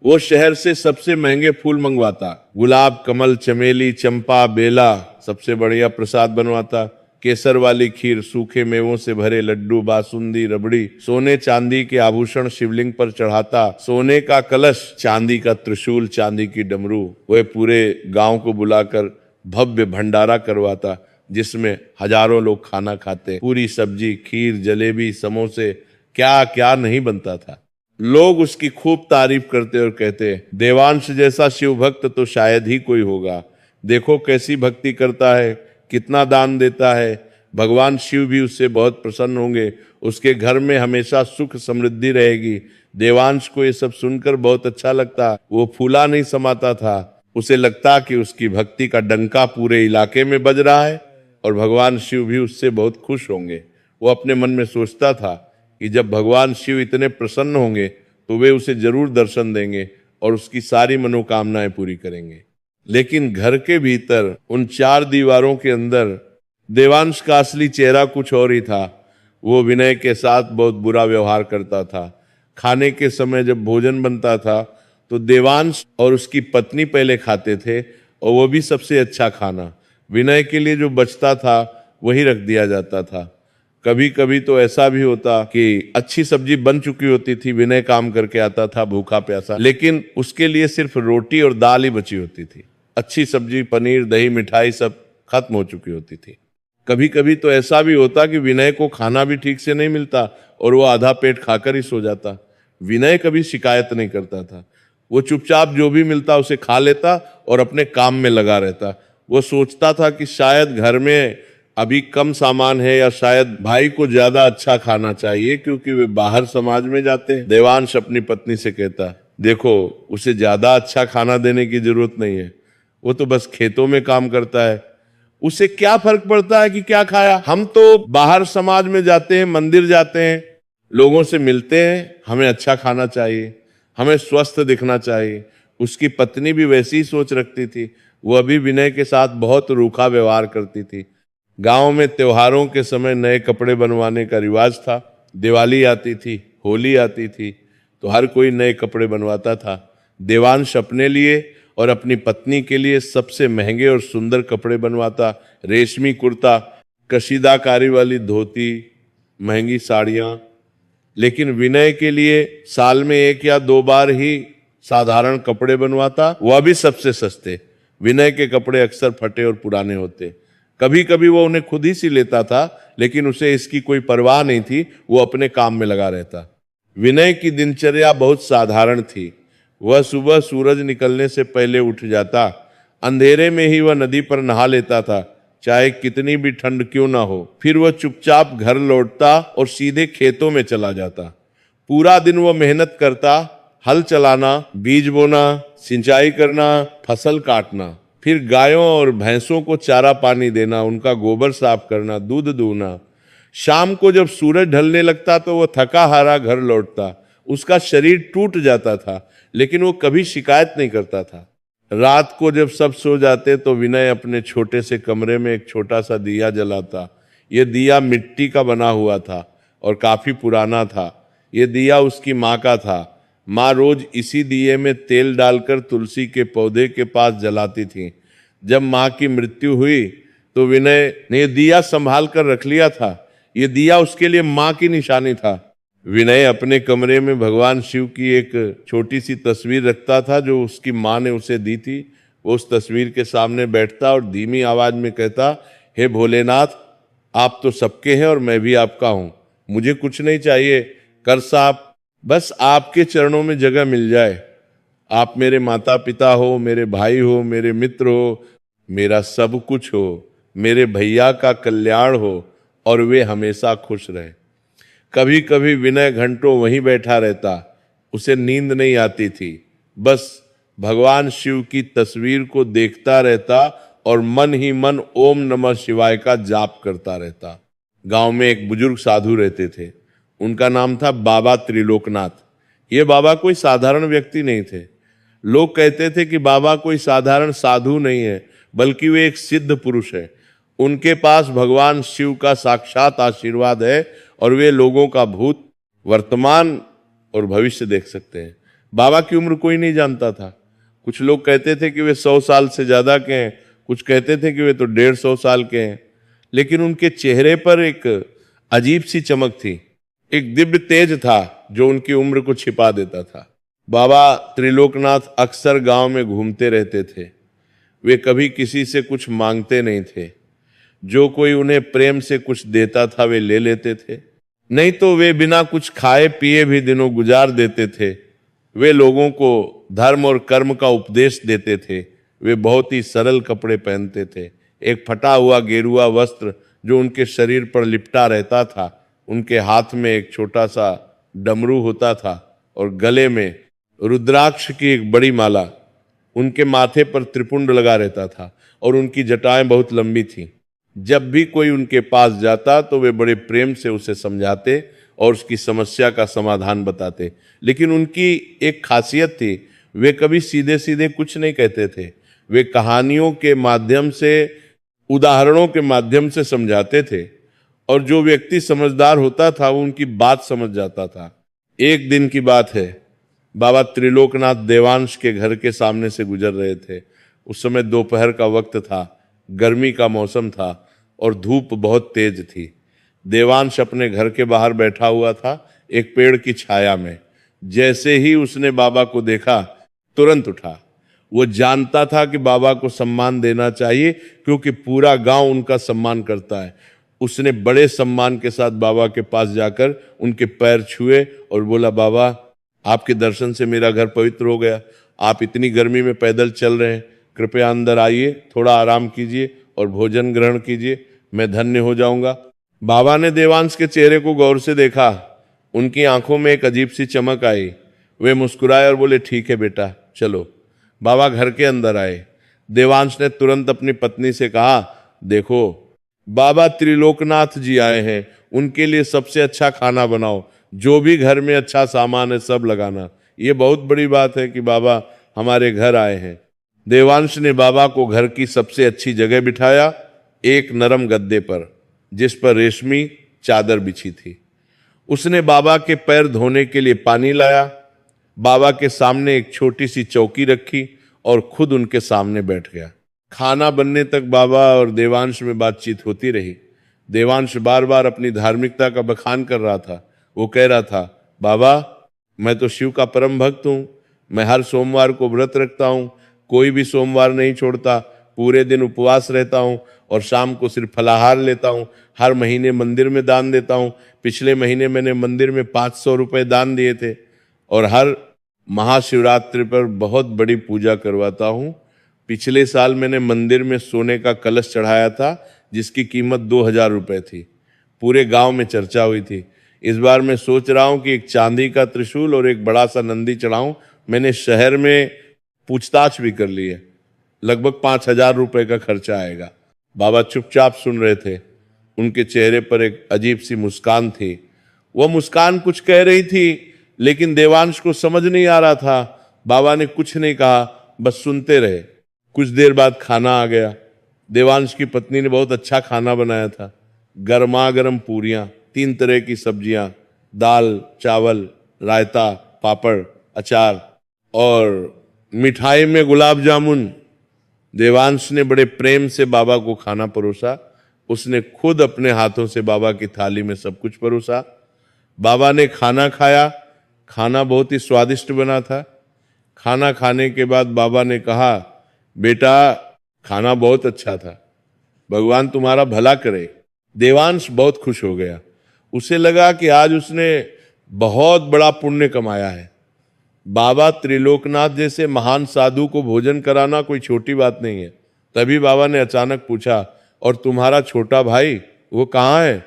वो शहर से सबसे महंगे फूल मंगवाता, गुलाब, कमल, चमेली, चंपा, बेला, सबसे बढ़िया प्रसाद बनवाता। केसर वाली खीर, सूखे मेवों से भरे लड्डू, बासुंदी, रबड़ी, सोने चांदी के आभूषण शिवलिंग पर चढ़ाता। सोने का कलश, चांदी का त्रिशूल, चांदी की डमरू। वह पूरे गांव को बुलाकर भव्य भंडारा करवाता जिसमें हजारों लोग खाना खाते। पूरी सब्जी, खीर, जलेबी, समोसे, क्या क्या नहीं बनता था। लोग उसकी खूब तारीफ करते और कहते, देवांश जैसा शिव भक्त तो शायद ही कोई होगा। देखो कैसी भक्ति करता है, कितना दान देता है। भगवान शिव भी उससे बहुत प्रसन्न होंगे। उसके घर में हमेशा सुख समृद्धि रहेगी। देवांश को ये सब सुनकर बहुत अच्छा लगता। वो फूला नहीं समाता था। उसे लगता कि उसकी भक्ति का डंका पूरे इलाके में बज रहा है और भगवान शिव भी उससे बहुत खुश होंगे। वो अपने मन में सोचता था कि जब भगवान शिव इतने प्रसन्न होंगे तो वे उसे जरूर दर्शन देंगे और उसकी सारी मनोकामनाएं पूरी करेंगे। लेकिन घर के भीतर उन चार दीवारों के अंदर देवांश का असली चेहरा कुछ और ही था। वो विनय के साथ बहुत बुरा व्यवहार करता था। खाने के समय जब भोजन बनता था तो देवांश और उसकी पत्नी पहले खाते थे और वो भी सबसे अच्छा खाना। विनय के लिए जो बचता था वही रख दिया जाता था। कभी कभी तो ऐसा भी होता कि अच्छी सब्जी बन चुकी होती थी, विनय काम करके आता था भूखा प्यासा, लेकिन उसके लिए सिर्फ रोटी और दाल ही बची होती थी। अच्छी सब्जी, पनीर, दही, मिठाई सब खत्म हो चुकी होती थी। कभी कभी तो ऐसा भी होता कि विनय को खाना भी ठीक से नहीं मिलता और वो आधा पेट खाकर ही सो जाता। विनय कभी शिकायत नहीं करता था। वो चुपचाप जो भी मिलता उसे खा लेता और अपने काम में लगा रहता। वो सोचता था कि शायद घर में अभी कम सामान है या शायद भाई को ज्यादा अच्छा खाना चाहिए क्योंकि वे बाहर समाज में जाते हैं। देवांश अपनी पत्नी से कहता, देखो उसे ज्यादा अच्छा खाना देने की जरूरत नहीं है, वो तो बस खेतों में काम करता है, उसे क्या फर्क पड़ता है कि क्या खाया। हम तो बाहर समाज में जाते हैं, मंदिर जाते हैं, लोगों से मिलते हैं, हमें अच्छा खाना चाहिए, हमें स्वस्थ दिखना चाहिए। उसकी पत्नी भी वैसी ही सोच रखती थी। वह भी विनय के साथ बहुत रूखा व्यवहार करती थी। गांव में त्योहारों के समय नए कपड़े बनवाने का रिवाज था। दिवाली आती थी, होली आती थी तो हर कोई नए कपड़े बनवाता था। देवांश अपने लिए और अपनी पत्नी के लिए सबसे महंगे और सुंदर कपड़े बनवाता। रेशमी कुर्ता, कशीदाकारी वाली धोती, महंगी साड़ियां। लेकिन विनय के लिए साल में 1 या 2 बार ही साधारण कपड़े बनवाता, वह भी सबसे सस्ते। विनय के कपड़े अक्सर फटे और पुराने होते। कभी कभी वो उन्हें खुद ही सी लेता था, लेकिन उसे इसकी कोई परवाह नहीं थी। वो अपने काम में लगा रहता। विनय की दिनचर्या बहुत साधारण थी। वह सुबह सूरज निकलने से पहले उठ जाता। अंधेरे में ही वह नदी पर नहा लेता था, चाहे कितनी भी ठंड क्यों ना हो। फिर वह चुपचाप घर लौटता और सीधे खेतों में चला जाता। पूरा दिन वह मेहनत करता, हल चलाना, बीज बोना, सिंचाई करना, फसल काटना, फिर गायों और भैंसों को चारा पानी देना, उनका गोबर साफ करना, दूध दूहना। शाम को जब सूरज ढलने लगता तो वह थका हारा घर लौटता। उसका शरीर टूट जाता था, लेकिन वो कभी शिकायत नहीं करता था। रात को जब सब सो जाते तो विनय अपने छोटे से कमरे में एक छोटा सा दिया जलाता। ये दिया मिट्टी का बना हुआ था और काफी पुराना था। ये दिया उसकी माँ का था। माँ रोज इसी दिए में तेल डालकर तुलसी के पौधे के पास जलाती थी। जब माँ की मृत्यु हुई तो विनय ने दिया संभाल कर रख लिया था। ये दिया उसके लिए माँ की निशानी था। विनय अपने कमरे में भगवान शिव की एक छोटी सी तस्वीर रखता था जो उसकी माँ ने उसे दी थी। वो उस तस्वीर के सामने बैठता और धीमी आवाज में कहता, हे भोलेनाथ, आप तो सबके हैं और मैं भी आपका हूं। मुझे कुछ नहीं चाहिए कर साहब, बस आपके चरणों में जगह मिल जाए। आप मेरे माता पिता हो, मेरे भाई हो, मेरे मित्र हो, मेरा सब कुछ हो, मेरे भैया का कल्याण हो और वे हमेशा खुश रहे। कभी कभी विनय घंटों वहीं बैठा रहता। उसे नींद नहीं आती थी, बस भगवान शिव की तस्वीर को देखता रहता और मन ही मन ओम नमः शिवाय का जाप करता रहता। गांव में एक बुजुर्ग साधु रहते थे। उनका नाम था बाबा त्रिलोकनाथ। ये बाबा कोई साधारण व्यक्ति नहीं थे। लोग कहते थे कि बाबा कोई साधारण साधु नहीं है, बल्कि वे एक सिद्ध पुरुष है। उनके पास भगवान शिव का साक्षात आशीर्वाद है और वे लोगों का भूत, वर्तमान और भविष्य देख सकते हैं। बाबा की उम्र कोई नहीं जानता था। कुछ लोग कहते थे कि वे 100 साल से ज्यादा के हैं, कुछ कहते थे कि वे तो 150 साल के हैं, लेकिन उनके चेहरे पर एक अजीब सी चमक थी, एक दिव्य तेज था जो उनकी उम्र को छिपा देता था। बाबा त्रिलोकनाथ अक्सर गांव में घूमते रहते थे। वे कभी किसी से कुछ मांगते नहीं थे। जो कोई उन्हें प्रेम से कुछ देता था वे ले लेते थे, नहीं तो वे बिना कुछ खाए पिए भी दिनों गुजार देते थे। वे लोगों को धर्म और कर्म का उपदेश देते थे। वे बहुत ही सरल कपड़े पहनते थे। एक फटा हुआ गेरुआ वस्त्र जो उनके शरीर पर लिपटा रहता था। उनके हाथ में एक छोटा सा डमरू होता था और गले में रुद्राक्ष की एक बड़ी माला। उनके माथे पर त्रिपुंड लगा रहता था और उनकी जटाएं बहुत लंबी थीं। जब भी कोई उनके पास जाता तो वे बड़े प्रेम से उसे समझाते और उसकी समस्या का समाधान बताते। लेकिन उनकी एक खासियत थी, वे कभी सीधे सीधे कुछ नहीं कहते थे। वे कहानियों के माध्यम से, उदाहरणों के माध्यम से समझाते थे और जो व्यक्ति समझदार होता था वो उनकी बात समझ जाता था। एक दिन की बात है, बाबा त्रिलोकनाथ देवांश के घर के सामने से गुजर रहे थे। उस समय दोपहर का वक्त था, गर्मी का मौसम था और धूप बहुत तेज थी। देवांश अपने घर के बाहर बैठा हुआ था एक पेड़ की छाया में। जैसे ही उसने बाबा को देखा तुरंत उठा। वो जानता था कि बाबा को सम्मान देना चाहिए क्योंकि पूरा गांव उनका सम्मान करता है। उसने बड़े सम्मान के साथ बाबा के पास जाकर उनके पैर छुए और बोला, बाबा आपके दर्शन से मेरा घर पवित्र हो गया। आप इतनी गर्मी में पैदल चल रहे हैं, कृपया अंदर आइए, थोड़ा आराम कीजिए और भोजन ग्रहण कीजिए, मैं धन्य हो जाऊंगा। बाबा ने देवांश के चेहरे को गौर से देखा। उनकी आंखों में एक अजीब सी चमक आई। वे मुस्कुराए और बोले, ठीक है बेटा, चलो। बाबा घर के अंदर आए। देवांश ने तुरंत अपनी पत्नी से कहा, देखो बाबा त्रिलोकनाथ जी आए हैं, उनके लिए सबसे अच्छा खाना बनाओ, जो भी घर में अच्छा सामान है सब लगाना। ये बहुत बड़ी बात है कि बाबा हमारे घर आए हैं। देवांश ने बाबा को घर की सबसे अच्छी जगह बिठाया, एक नरम गद्दे पर जिस पर रेशमी चादर बिछी थी। उसने बाबा के पैर धोने के लिए पानी लाया। बाबा के सामने एक छोटी सी चौकी रखी और खुद उनके सामने बैठ गया। खाना बनने तक बाबा और देवांश में बातचीत होती रही। देवांश बार बार अपनी धार्मिकता का बखान कर रहा था। वो कह रहा था, बाबा मैं तो शिव का परम भक्त हूँ, मैं हर सोमवार को व्रत रखता हूँ, कोई भी सोमवार नहीं छोड़ता, पूरे दिन उपवास रहता हूँ और शाम को सिर्फ फलाहार लेता हूँ। हर महीने मंदिर में दान देता हूँ। पिछले महीने मैंने मंदिर में 500 रुपये दान दिए थे और हर महाशिवरात्रि पर बहुत बड़ी पूजा करवाता हूँ। पिछले साल मैंने मंदिर में सोने का कलश चढ़ाया था जिसकी कीमत 2000 रुपये थी। पूरे गांव में चर्चा हुई थी। इस बार मैं सोच रहा हूं कि एक चांदी का त्रिशूल और एक बड़ा सा नंदी चढ़ाऊं। मैंने शहर में पूछताछ भी कर ली है, लगभग 5000 रुपये का खर्चा आएगा। बाबा चुपचाप सुन रहे थे। उनके चेहरे पर एक अजीब सी मुस्कान थी। वह मुस्कान कुछ कह रही थी, लेकिन देवांश को समझ नहीं आ रहा था। बाबा ने कुछ नहीं कहा, बस सुनते रहे। कुछ देर बाद खाना आ गया। देवांश की पत्नी ने बहुत अच्छा खाना बनाया था। गर्मा गर्म पूरियां, 3 तरह की सब्जियां, दाल, चावल, रायता, पापड़, अचार और मिठाई में गुलाब जामुन। देवांश ने बड़े प्रेम से बाबा को खाना परोसा। उसने खुद अपने हाथों से बाबा की थाली में सब कुछ परोसा। बाबा ने खाना खाया। खाना बहुत ही स्वादिष्ट बना था। खाना खाने के बाद बाबा ने कहा, बेटा खाना बहुत अच्छा था, भगवान तुम्हारा भला करे। देवांश बहुत खुश हो गया। उसे लगा कि आज उसने बहुत बड़ा पुण्य कमाया है। बाबा त्रिलोकनाथ जैसे महान साधु को भोजन कराना कोई छोटी बात नहीं है। तभी बाबा ने अचानक पूछा, और तुम्हारा छोटा भाई वो कहाँ है?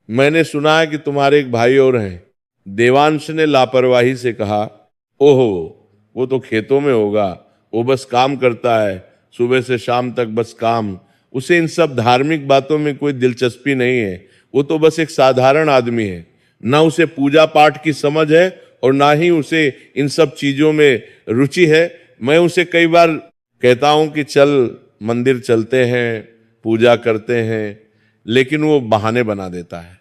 मैंने सुना है कि तुम्हारे एक भाई और हैं। देवांश ने लापरवाही से कहा, ओहो, वो तो खेतों में होगा, वो बस काम करता है, सुबह से शाम तक बस काम। उसे इन सब धार्मिक बातों में कोई दिलचस्पी नहीं है। वो तो बस एक साधारण आदमी है। ना उसे पूजा पाठ की समझ है और ना ही उसे इन सब चीजों में रुचि है। मैं उसे कई बार कहता हूं कि चल मंदिर चलते हैं, पूजा करते हैं, लेकिन वो बहाने बना देता है।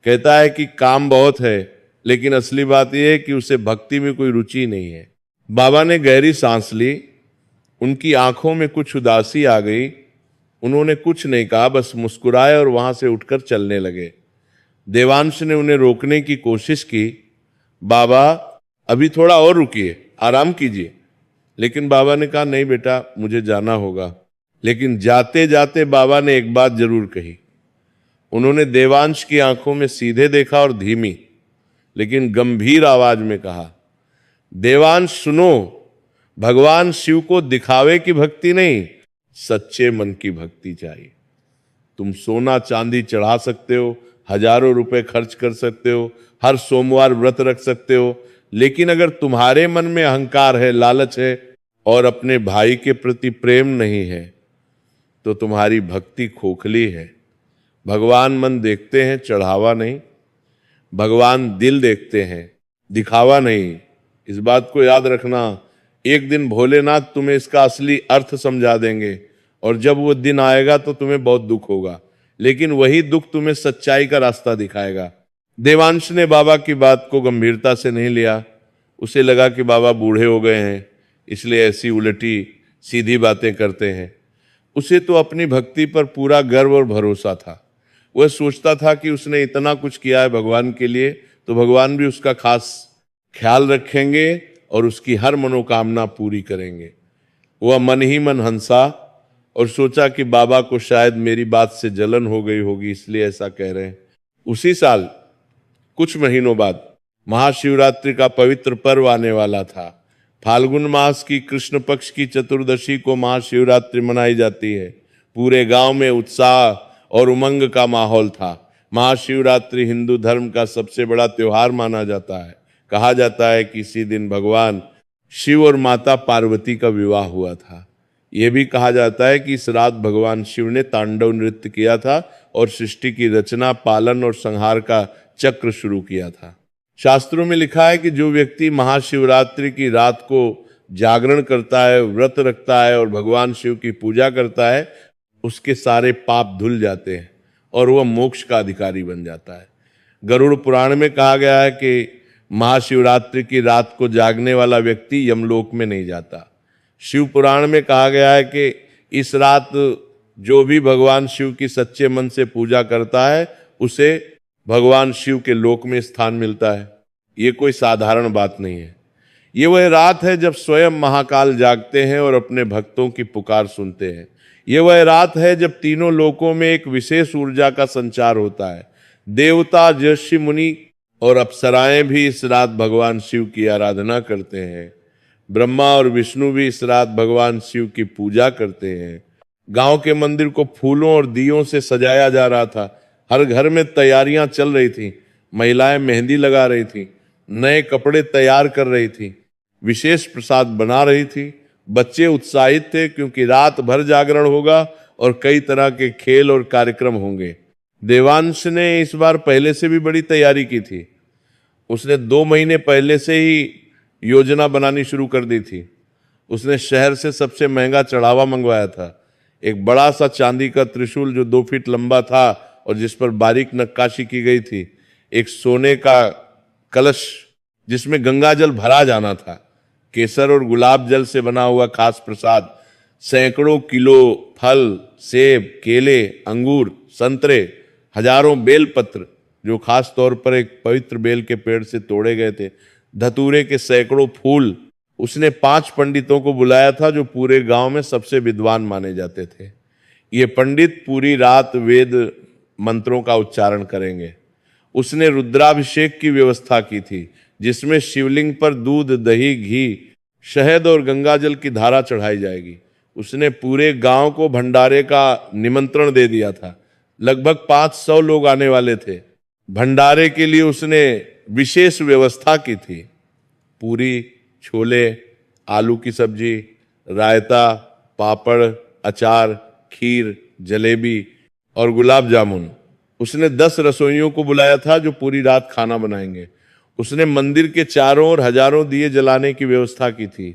कहता है कि काम बहुत है, लेकिन असली बात यह है कि उसे भक्ति में कोई रुचि नहीं है। बाबा ने गहरी सांस ली। उनकी आंखों में कुछ उदासी आ गई। उन्होंने कुछ नहीं कहा, बस मुस्कुराए और वहां से उठकर चलने लगे। देवांश ने उन्हें रोकने की कोशिश की, बाबा अभी थोड़ा और रुकिए, आराम कीजिए। लेकिन बाबा ने कहा, नहीं बेटा, मुझे जाना होगा। लेकिन जाते जाते बाबा ने एक बात जरूर कही। उन्होंने देवांश की आंखों में सीधे देखा और धीमी लेकिन गंभीर आवाज में कहा, देवांश सुनो, भगवान शिव को दिखावे की भक्ति नहीं, सच्चे मन की भक्ति चाहिए। तुम सोना चांदी चढ़ा सकते हो, हजारों रुपए खर्च कर सकते हो, हर सोमवार व्रत रख सकते हो, लेकिन अगर तुम्हारे मन में अहंकार है, लालच है और अपने भाई के प्रति प्रेम नहीं है, तो तुम्हारी भक्ति खोखली है। भगवान मन देखते हैं, चढ़ावा नहीं। भगवान दिल देखते हैं, दिखावा नहीं। इस बात को याद रखना। एक दिन भोलेनाथ तुम्हें इसका असली अर्थ समझा देंगे, और जब वो दिन आएगा तो तुम्हें बहुत दुख होगा, लेकिन वही दुख तुम्हें सच्चाई का रास्ता दिखाएगा। देवांश ने बाबा की बात को गंभीरता से नहीं लिया। उसे लगा कि बाबा बूढ़े हो गए हैं, इसलिए ऐसी उलटी सीधी बातें करते हैं। उसे तो अपनी भक्ति पर पूरा गर्व और भरोसा था। वह सोचता था कि उसने इतना कुछ किया है भगवान के लिए, तो भगवान भी उसका खास ख्याल रखेंगे और उसकी हर मनोकामना पूरी करेंगे। वह मन ही मन हंसा और सोचा कि बाबा को शायद मेरी बात से जलन हो गई होगी, इसलिए ऐसा कह रहे हैं। उसी साल कुछ महीनों बाद महाशिवरात्रि का पवित्र पर्व आने वाला था। फाल्गुन मास की कृष्ण पक्ष की चतुर्दशी को महाशिवरात्रि मनाई जाती है। पूरे गांव में उत्साह और उमंग का माहौल था। महाशिवरात्रि हिंदू धर्म का सबसे बड़ा त्योहार माना जाता है। कहा जाता है कि इसी दिन भगवान शिव और माता पार्वती का विवाह हुआ था। यह भी कहा जाता है कि इस रात भगवान शिव ने तांडव नृत्य किया था और सृष्टि की रचना, पालन और संहार का चक्र शुरू किया था। शास्त्रों में लिखा है कि जो व्यक्ति महाशिवरात्रि की रात को जागरण करता है, व्रत रखता है और भगवान शिव की पूजा करता है, उसके सारे पाप धुल जाते हैं और वह मोक्ष का अधिकारी बन जाता है। गरुड़ पुराण में कहा गया है कि महाशिवरात्रि की रात को जागने वाला व्यक्ति यमलोक में नहीं जाता। शिव पुराण में कहा गया है कि इस रात जो भी भगवान शिव की सच्चे मन से पूजा करता है, उसे भगवान शिव के लोक में स्थान मिलता है। ये कोई साधारण बात नहीं है। ये वह रात है जब स्वयं महाकाल जागते हैं और अपने भक्तों की पुकार सुनते हैं। ये वह रात है जब तीनों लोकों में एक विशेष ऊर्जा का संचार होता है। देवता, ऋषि, मुनि और अप्सराएं भी इस रात भगवान शिव की आराधना करते हैं। ब्रह्मा और विष्णु भी इस रात भगवान शिव की पूजा करते हैं। गांव के मंदिर को फूलों और दियों से सजाया जा रहा था। हर घर में तैयारियां चल रही थी। महिलाएं मेहंदी लगा रही थी, नए कपड़े तैयार कर रही थी, विशेष प्रसाद बना रही थी। बच्चे उत्साहित थे क्योंकि रात भर जागरण होगा और कई तरह के खेल और कार्यक्रम होंगे। देवांश ने इस बार पहले से भी बड़ी तैयारी की थी। उसने 2 महीने पहले से ही योजना बनानी शुरू कर दी थी। उसने शहर से सबसे महंगा चढ़ावा मंगवाया था, एक बड़ा सा चांदी का त्रिशूल जो 2 फीट लंबा था और जिस पर बारीक नक्काशी की गई थी, एक सोने का कलश जिसमें गंगा जल भरा जाना था, केसर और गुलाब जल से बना हुआ खास प्रसाद, सैकड़ों किलो फल, सेब, केले, अंगूर, संतरे, हजारों बेलपत्र जो खास तौर पर एक पवित्र बेल के पेड़ से तोड़े गए थे, धतूरे के सैकड़ों फूल। उसने 5 पंडितों को बुलाया था जो पूरे गांव में सबसे विद्वान माने जाते थे। ये पंडित पूरी रात वेद मंत्रों का उच्चारण करेंगे। उसने रुद्राभिषेक की व्यवस्था की थी, जिसमें शिवलिंग पर दूध, दही, घी, शहद और गंगाजल की धारा चढ़ाई जाएगी। उसने पूरे गांव को भंडारे का निमंत्रण दे दिया था। लगभग 500 लोग आने वाले थे। भंडारे के लिए उसने विशेष व्यवस्था की थी। पूरी, छोले, आलू की सब्जी, रायता, पापड़, अचार, खीर, जलेबी और गुलाब जामुन। उसने 10 रसोइयों को बुलाया था जो पूरी रात खाना बनाएंगे। उसने मंदिर के चारों ओर हजारों दिए जलाने की व्यवस्था की थी।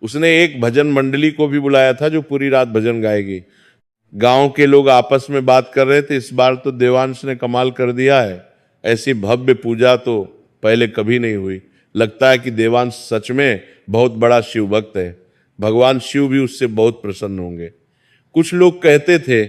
उसने एक भजन मंडली को भी बुलाया था जो पूरी रात भजन गाएगी। गांव के लोग आपस में बात कर रहे थे, इस बार तो देवांश ने कमाल कर दिया है, ऐसी भव्य पूजा तो पहले कभी नहीं हुई। लगता है कि देवांश सच में बहुत बड़ा शिव भक्त है, भगवान शिव भी उससे बहुत प्रसन्न होंगे। कुछ लोग कहते थे,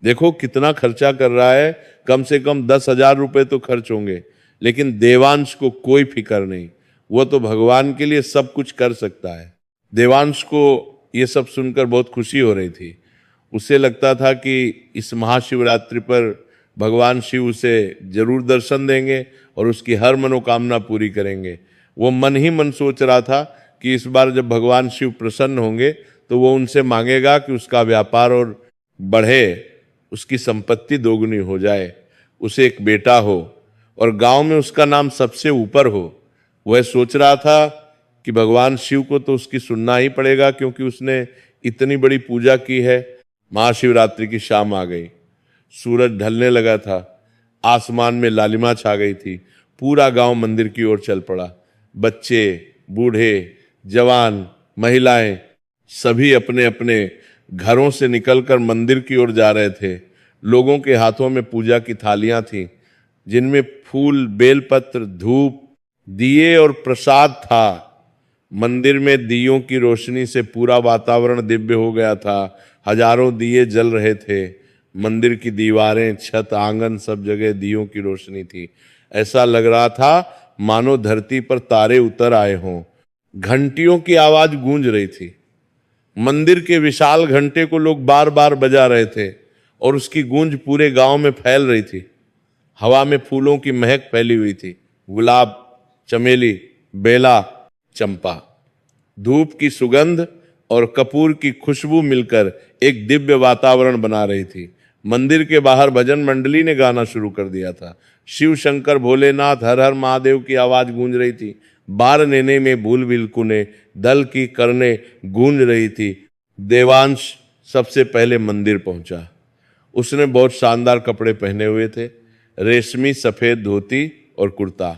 देखो कितना खर्चा कर रहा है, कम से कम 10,000 रुपए तो खर्च होंगे। लेकिन देवांश को कोई फिक्र नहीं, वो तो भगवान के लिए सब कुछ कर सकता है। देवांश को ये सब सुनकर बहुत खुशी हो रही थी। उसे लगता था कि इस महाशिवरात्रि पर भगवान शिव उसे जरूर दर्शन देंगे और उसकी हर मनोकामना पूरी करेंगे। वो मन ही मन सोच रहा था कि इस बार जब भगवान शिव प्रसन्न होंगे तो वो उनसे मांगेगा कि उसका व्यापार और बढ़े, उसकी संपत्ति दोगुनी हो जाए, उसे एक बेटा हो और गांव में उसका नाम सबसे ऊपर हो। वह सोच रहा था कि भगवान शिव को तो उसकी सुनना ही पड़ेगा, क्योंकि उसने इतनी बड़ी पूजा की है। महाशिवरात्रि की शाम आ गई, सूरज ढलने लगा था, आसमान में लालिमा छा गई थी। पूरा गांव मंदिर की ओर चल पड़ा। बच्चे, बूढ़े, जवान, महिलाएं सभी अपने अपने घरों से निकलकर मंदिर की ओर जा रहे थे। लोगों के हाथों में पूजा की थालियां थीं, जिनमें फूल, बेलपत्र, धूप, दिए और प्रसाद था। मंदिर में दियों की रोशनी से पूरा वातावरण दिव्य हो गया था। हजारों दिए जल रहे थे। मंदिर की दीवारें, छत, आंगन, सब जगह दियों की रोशनी थी। ऐसा लग रहा था मानो धरती पर तारे उतर आए हों। घंटियों की आवाज गूंज रही थी। मंदिर के विशाल घंटे को लोग बार बार बजा रहे थे और उसकी गूंज पूरे गांव में फैल रही थी। हवा में फूलों की महक फैली हुई थी, गुलाब, चमेली, बेला, चंपा। धूप की सुगंध और कपूर की खुशबू मिलकर एक दिव्य वातावरण बना रही थी। मंदिर के बाहर भजन मंडली ने गाना शुरू कर दिया था। शिव शंकर भोलेनाथ हर हर महादेव की आवाज गूंज रही थी। बार नेने में भूल बिलकुने, दल की करने गूंज रही थी। देवांश सबसे पहले मंदिर पहुंचा। उसने बहुत शानदार कपड़े पहने हुए थे, रेशमी सफेद धोती और कुर्ता,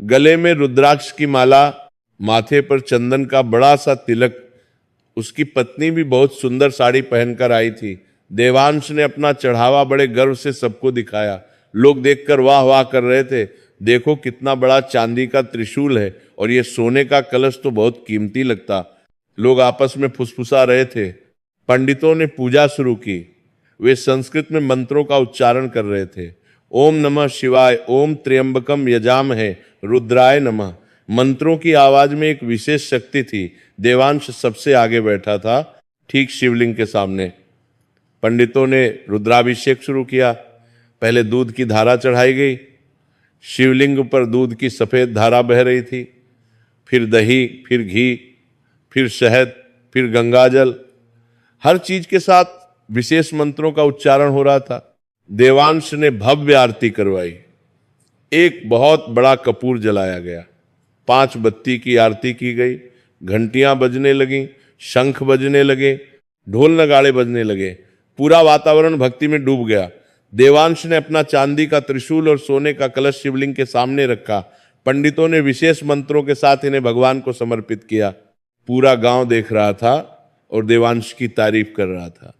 गले में रुद्राक्ष की माला, माथे पर चंदन का बड़ा सा तिलक। उसकी पत्नी भी बहुत सुंदर साड़ी पहनकर आई थी। देवांश ने अपना चढ़ावा बड़े गर्व से सबको दिखाया। लोग देखकर वाह वाह कर रहे थे। देखो कितना बड़ा चांदी का त्रिशूल है और ये सोने का कलश तो बहुत कीमती लगता। लोग आपस में फुसफुसा रहे थे। पंडितों ने पूजा शुरू की। वे संस्कृत में मंत्रों का उच्चारण कर रहे थे। ओम नमः शिवाय, ओम त्र्यंबकम यजामहे, रुद्राय नमः। मंत्रों की आवाज में एक विशेष शक्ति थी। देवांश सबसे आगे बैठा था, ठीक शिवलिंग के सामने। पंडितों ने रुद्राभिषेक शुरू किया। पहले दूध की धारा चढ़ाई गई। शिवलिंग पर दूध की सफेद धारा बह रही थी। फिर दही, फिर घी, फिर शहद, फिर गंगाजल। हर चीज के साथ विशेष मंत्रों का उच्चारण हो रहा था। देवांश ने भव्य आरती करवाई। एक बहुत बड़ा कपूर जलाया गया। 5 बत्ती की आरती की गई। घंटियां बजने लगीं, शंख बजने लगे, ढोल नगाड़े बजने लगे। पूरा वातावरण भक्ति में डूब गया। देवांश ने अपना चांदी का त्रिशूल और सोने का कलश शिवलिंग के सामने रखा। पंडितों ने विशेष मंत्रों के साथ इन्हें भगवान को समर्पित किया। पूरा गांव देख रहा था और देवांश की तारीफ कर रहा था।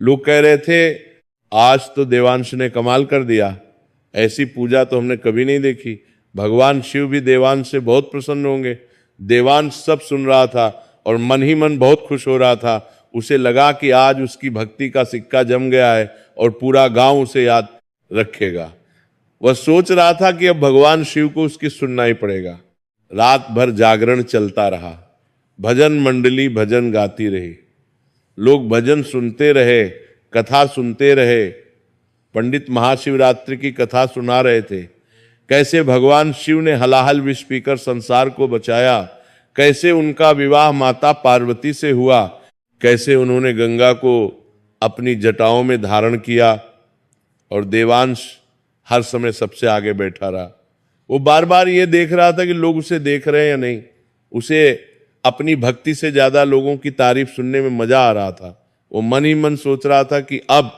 लोग कह रहे थे आज तो देवांश ने कमाल कर दिया, ऐसी पूजा तो हमने कभी नहीं देखी। भगवान शिव भी देवांश से बहुत प्रसन्न होंगे। देवांश सब सुन रहा था और मन ही मन बहुत खुश हो रहा था। उसे लगा कि आज उसकी भक्ति का सिक्का जम गया है और पूरा गांव उसे याद रखेगा। वह सोच रहा था कि अब भगवान शिव को उसकी सुनना ही पड़ेगा। रात भर जागरण चलता रहा, भजन मंडली भजन गाती रही, लोग भजन सुनते रहे, कथा सुनते रहे। पंडित महाशिवरात्रि की कथा सुना रहे थे, कैसे भगवान शिव ने हलाहल विष पीकर संसार को बचाया, कैसे उनका विवाह माता पार्वती से हुआ, कैसे उन्होंने गंगा को अपनी जटाओं में धारण किया और देवांश हर समय सबसे आगे बैठा रहा। वो बार बार ये देख रहा था कि लोग उसे देख रहे हैं या नहीं। उसे अपनी भक्ति से ज्यादा लोगों की तारीफ सुनने में मजा आ रहा था। वो मन ही मन सोच रहा था कि अब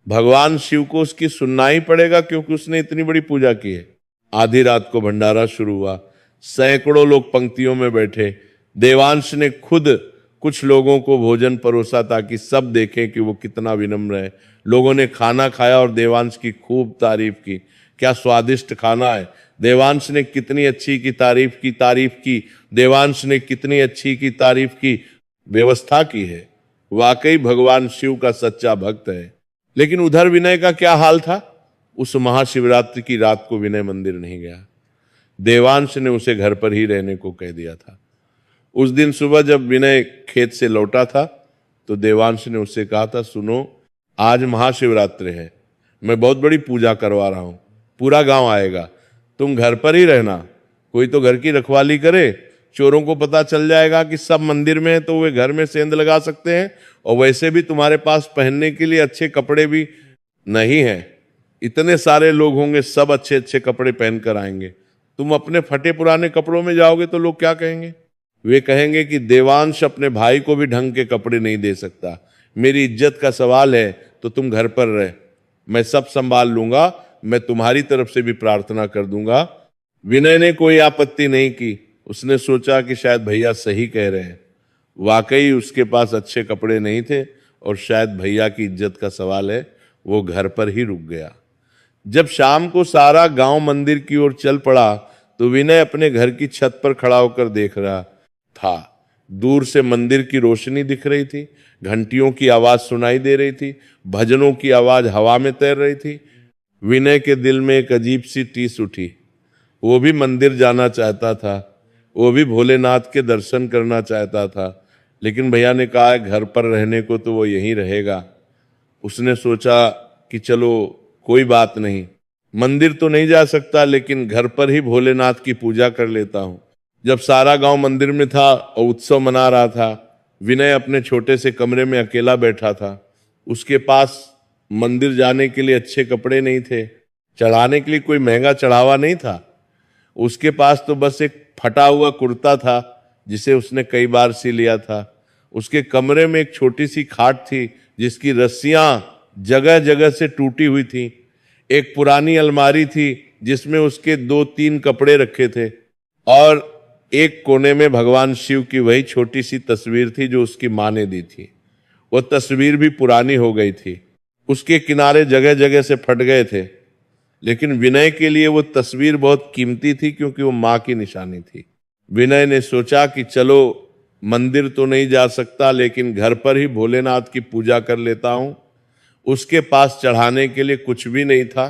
भगवान शिव को उसकी सुनना ही पड़ेगा, क्योंकि उसने इतनी बड़ी पूजा की है। आधी रात को भंडारा शुरू हुआ, सैकड़ों लोग पंक्तियों में बैठे। देवांश ने खुद कुछ लोगों को भोजन परोसा ताकि सब देखें कि वो कितना विनम्र है। लोगों ने खाना खाया और देवांश की खूब तारीफ की, क्या स्वादिष्ट खाना है। देवांश ने कितनी अच्छी की तारीफ की, देवांश ने कितनी अच्छी की तारीफ की, व्यवस्था की है। वाकई भगवान शिव का सच्चा भक्त है। लेकिन उधर विनय का क्या हाल था? उस महाशिवरात्रि की रात को विनय मंदिर नहीं गया। देवांश ने उसे घर पर ही रहने को कह दिया था। उस दिन सुबह जब विनय खेत से लौटा था तो देवांश ने उससे कहा था, सुनो आज महाशिवरात्रि है, मैं बहुत बड़ी पूजा करवा रहा हूं, पूरा गांव आएगा, तुम घर पर ही रहना। कोई तो घर की रखवाली करे, चोरों को पता चल जाएगा कि सब मंदिर में है तो वे घर में सेंध लगा सकते हैं, और वैसे भी तुम्हारे पास पहनने के लिए अच्छे कपड़े भी नहीं है। इतने सारे लोग होंगे, सब अच्छे अच्छे कपड़े पहन कर आएंगे, तुम अपने फटे पुराने कपड़ों में जाओगे तो लोग क्या कहेंगे? वे कहेंगे कि देवांश अपने भाई को भी ढंग के कपड़े नहीं दे सकता, मेरी इज्जत का सवाल है, तो तुम घर पर रह, मैं सब संभाल लूंगा, मैं तुम्हारी तरफ से भी प्रार्थना कर दूंगा। विनय ने कोई आपत्ति नहीं की। उसने सोचा कि शायद भैया सही कह रहे हैं। वाकई उसके पास अच्छे कपड़े नहीं थे और शायद भैया की इज्जत का सवाल है। वो घर पर ही रुक गया। जब शाम को सारा गांव मंदिर की ओर चल पड़ा तो विनय अपने घर की छत पर खड़ा होकर देख रहा था। दूर से मंदिर की रोशनी दिख रही थी, घंटियों की आवाज सुनाई दे रही थी, भजनों की आवाज हवा में तैर रही थी। विनय के दिल में एक अजीब सी टीस उठी। वो भी मंदिर जाना चाहता था, वो भी भोलेनाथ के दर्शन करना चाहता था, लेकिन भैया ने कहा है घर पर रहने को तो वो यहीं रहेगा। उसने सोचा कि चलो कोई बात नहीं, मंदिर तो नहीं जा सकता लेकिन घर पर ही भोलेनाथ की पूजा कर लेता हूं। जब सारा गांव मंदिर में था और उत्सव मना रहा था, विनय अपने छोटे से कमरे में अकेला बैठा था। उसके पास मंदिर जाने के लिए अच्छे कपड़े नहीं थे, चढ़ाने के लिए कोई महंगा चढ़ावा नहीं था। उसके पास तो बस एक फटा हुआ कुर्ता था जिसे उसने कई बार सी लिया था। उसके कमरे में एक छोटी सी खाट थी जिसकी रस्सियां जगह जगह से टूटी हुई थी। एक पुरानी अलमारी थी जिसमें उसके 2-3 कपड़े रखे थे, और एक कोने में भगवान शिव की वही छोटी सी तस्वीर थी जो उसकी मां ने दी थी। वह तस्वीर भी पुरानी हो गई थी, उसके किनारे जगह जगह से फट गए थे, लेकिन विनय के लिए वो तस्वीर बहुत कीमती थी क्योंकि वो मां की निशानी थी। विनय ने सोचा कि चलो मंदिर तो नहीं जा सकता लेकिन घर पर ही भोलेनाथ की पूजा कर लेता हूं। उसके पास चढ़ाने के लिए कुछ भी नहीं था,